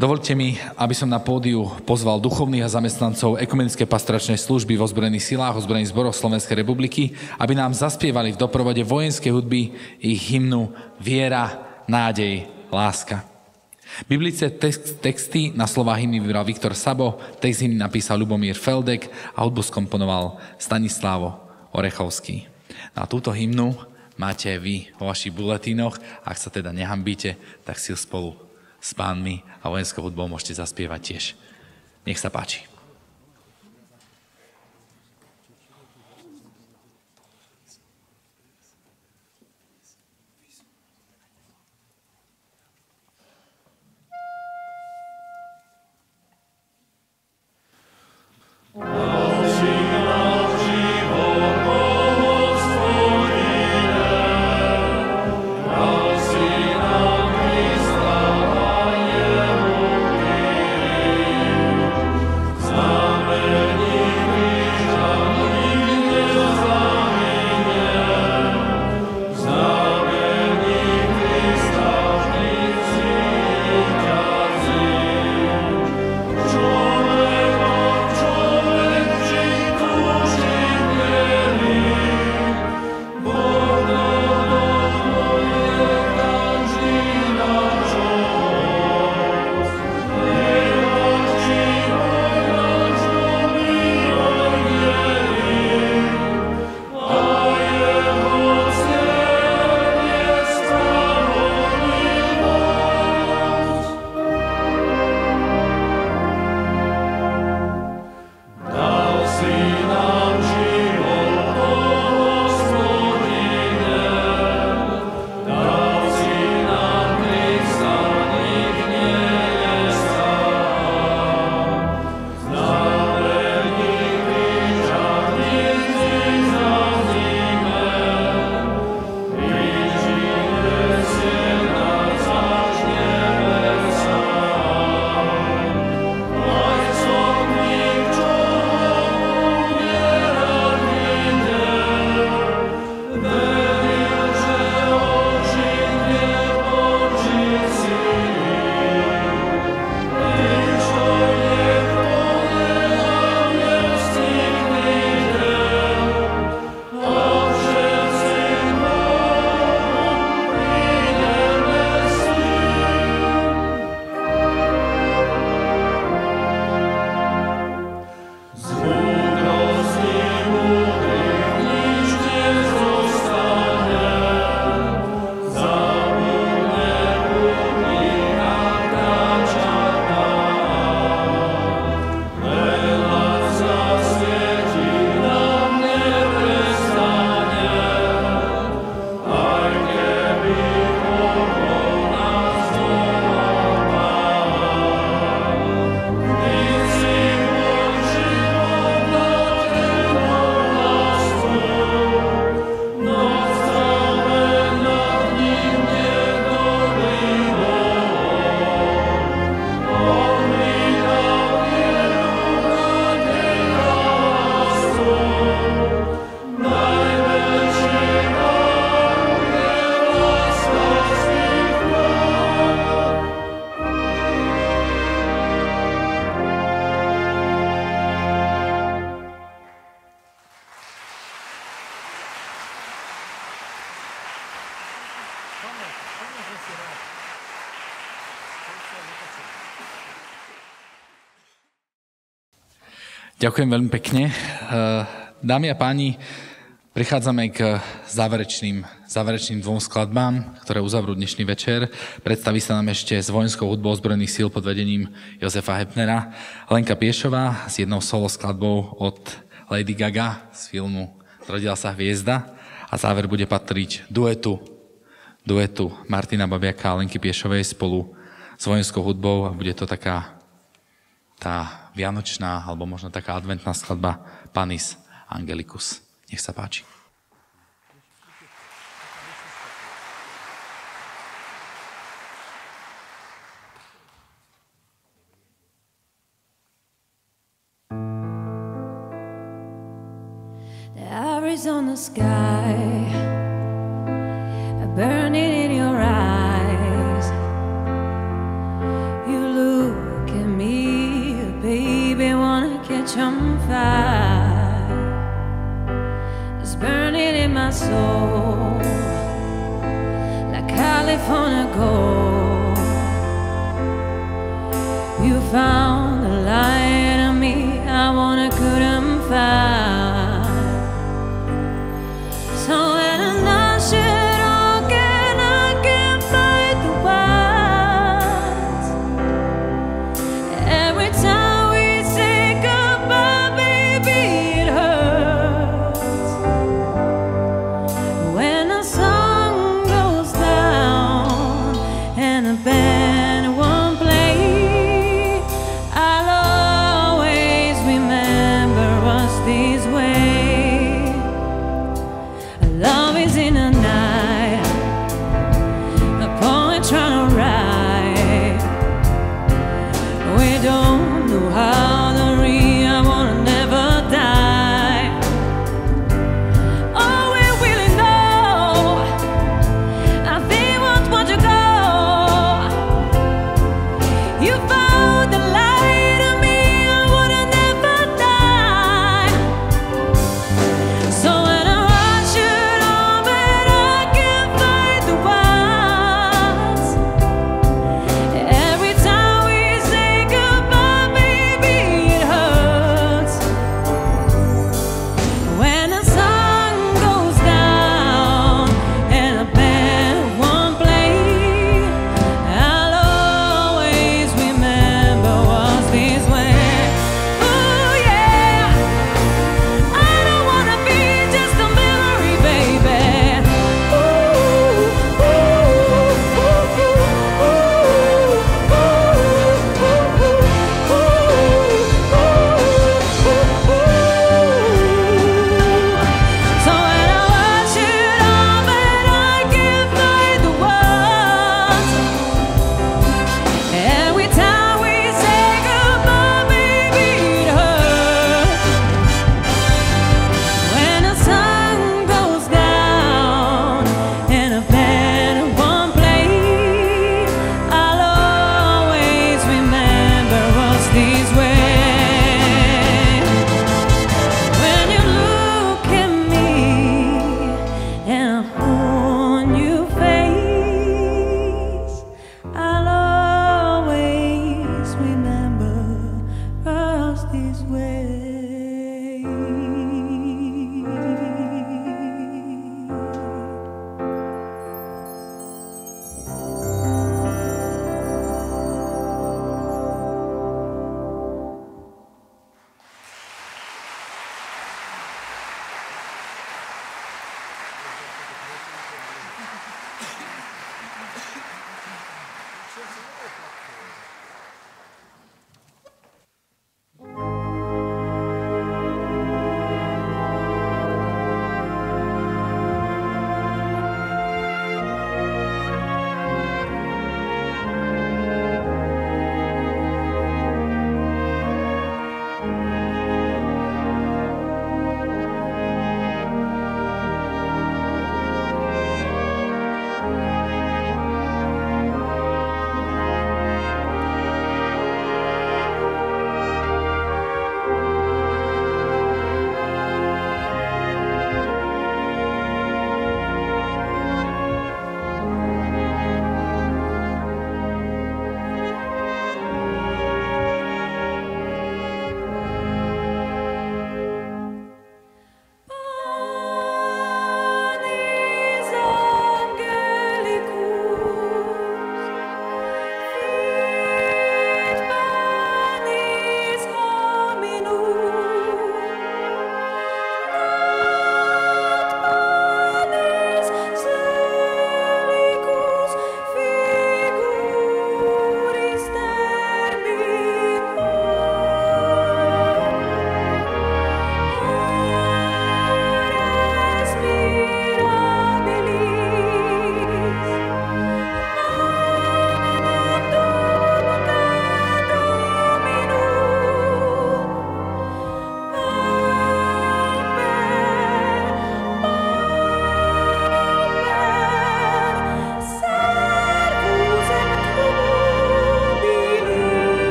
Dovoľte mi, aby som na pódiu pozval duchovných a zamestnancov Ekumenickej pastoračnej služby v ozbrojených silách, ozbrojených zboroch Slovenskej republiky, aby nám zaspievali v doprovode vojenskej hudby ich hymnu Viera, nádej, láska. Biblické texty na slová hymny vybral Viktor Sabo, text hymny napísal Ľubomír Feldek a hudbu skomponoval Stanislavo Orechovský. Na túto hymnu máte vy vo vašich buletínoch, ak sa teda nehambíte, tak si ju spolu s pánmi a vojenskou hudbou môžete zaspievať tiež. Nech sa páči. Za Ďakujem veľmi pekne. Dámy a páni, prichádzame k záverečným dvom skladbám, ktoré uzavrú dnešný večer. Predstaví sa nám ešte s vojenskou hudbou ozbrojených síl pod vedením Jozefa Hepnera Lenka Piešová s jednou solo skladbou od Lady Gaga z filmu Zrodila sa hviezda a záver bude patriť duetu Martina Babiaka a Lenky Piešovej spolu s vojenskou hudbou a bude to taká tá vianočná alebo možno taká adventná skladba Panis Angelicus. Nech sa páči. The Arizona sky, burning in your eyes. You look at me, baby, wanna catch on fire. It's burning in my soul, like California gold. You found the light in me, I wanna couldn't find. So when I knock it again, I can fight the words. Every time we say goodbye, baby, it hurts. When the sun goes down and the band won't play,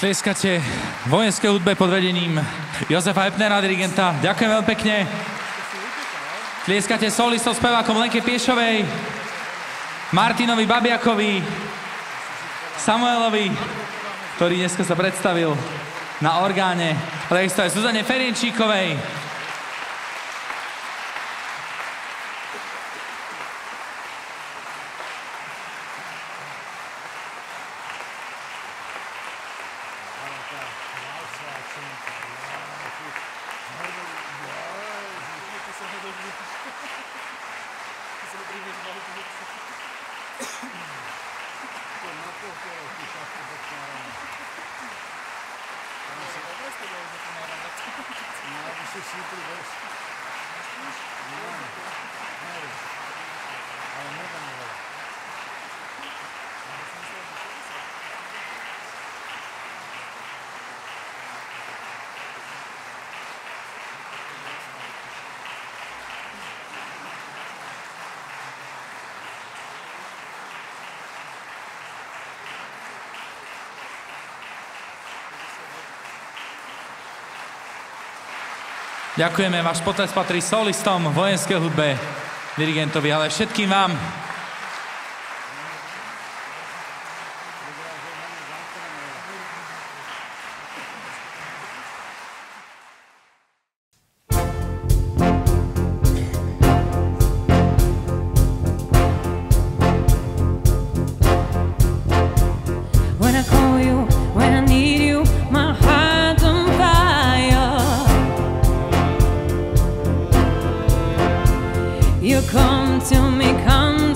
Tlieskate vojenskej hudbe pod vedením Jozefa Hepnera, dirigenta. Ďakujem veľmi pekne. Tlieskate solistom, spevákom Lenke Piešovej, Martinovi Babiakovi, Samuelovi, ktorý dneska sa predstavil na orgáne, takisto aj Zuzane Ferienčíkovej. Ďakujeme, váš potlesk patrí solistom, vojenskej hudbe, dirigentovi, ale všetkým vám. When I call you, when I need you, my heart's on fire. You come to me, come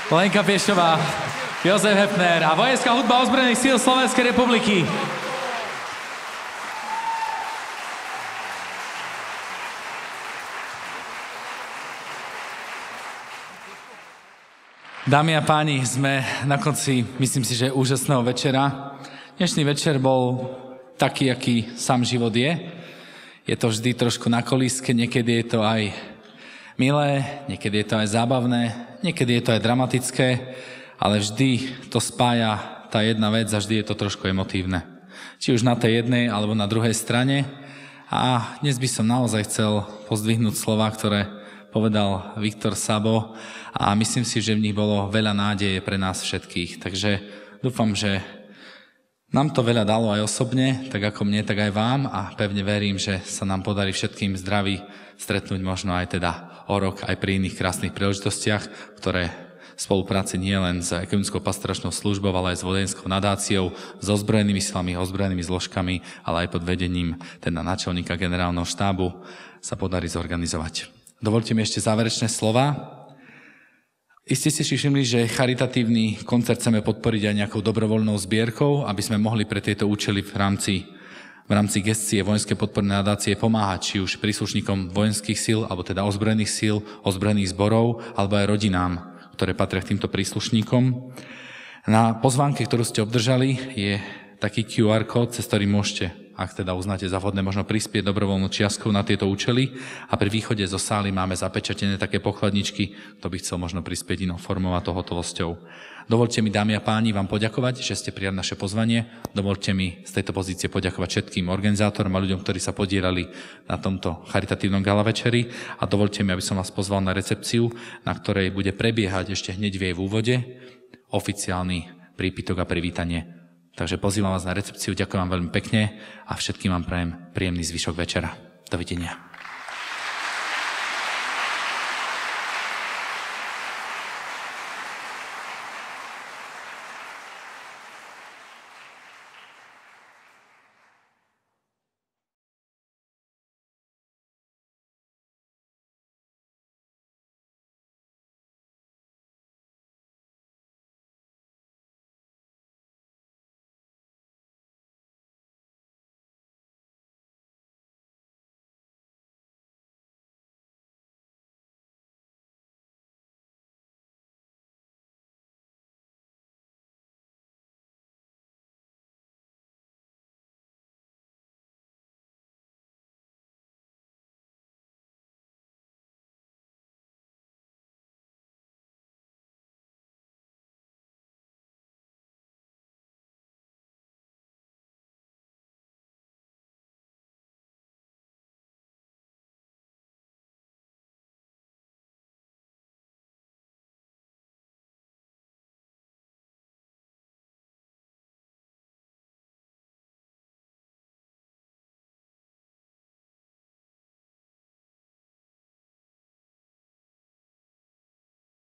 Lenka Pieštová, Jozef Hepner a Vojenská hudba ozbrojených síl Slovenskej republiky. Dámy a páni, sme na konci, myslím si, že úžasného večera. Dnešný večer bol taký, aký sám život je. Je to vždy trošku na kolíske, niekedy je to aj milé, niekedy je to aj zábavné, niekedy je to aj dramatické, ale vždy to spája tá jedna vec a vždy je to trošku emotívne. Či už na tej jednej, alebo na druhej strane. A dnes by som naozaj chcel pozdvihnúť slova, ktoré povedal Viktor Sabo a myslím si, že v nich bolo veľa nádeje pre nás všetkých. Takže dúfam, že nám to veľa dalo aj osobne, tak ako mne, tak aj vám a pevne verím, že sa nám podarí všetkým zdraví stretnúť možno aj teda o rok, aj pri iných krásnych príležitostiach, ktoré v spolupráci nie len s ekumenickou pastoračnou službou, ale aj s vojenskou nadáciou, s ozbrojenými silami, ozbrojenými zložkami, ale aj pod vedením teda náčelníka generálneho štábu sa podarí zorganizovať. Dovoľte mi ešte záverečné slova. Iste ste si všimli, že charitatívny koncert chceme podporiť aj nejakou dobrovoľnou zbierkou, aby sme mohli pre tieto účely v rámci gestie vojenskej podpornej nadácie pomáhať či už príslušníkom vojenských síl, alebo teda ozbrojených síl, ozbrojených zborov, alebo aj rodinám, ktoré patria k týmto príslušníkom. Na pozvánke, ktorú ste obdržali, je taký QR kód, cez ktorý môžete, ak teda uznáte za vhodné, možno prispieť dobrovoľnú čiastkou na tieto účely. A pri východe zo sály máme zapečatené také pokladničky, kto by chcel možno prispieť inou formou a to hotovosťou. Dovoľte mi, dámy a páni, vám poďakovať, že ste prijali naše pozvanie. Dovoľte mi z tejto pozície poďakovať všetkým organizátorom a ľuďom, ktorí sa podielali na tomto charitatívnom gala večeri. A dovoľte mi, aby som vás pozval na recepciu, na ktorej bude prebiehať ešte hneď v jej úvode oficiálny prípitok a privítanie. Takže pozývam vás na recepciu, ďakujem vám veľmi pekne a všetkým vám prajem príjemný zvyšok večera. Dovidenia.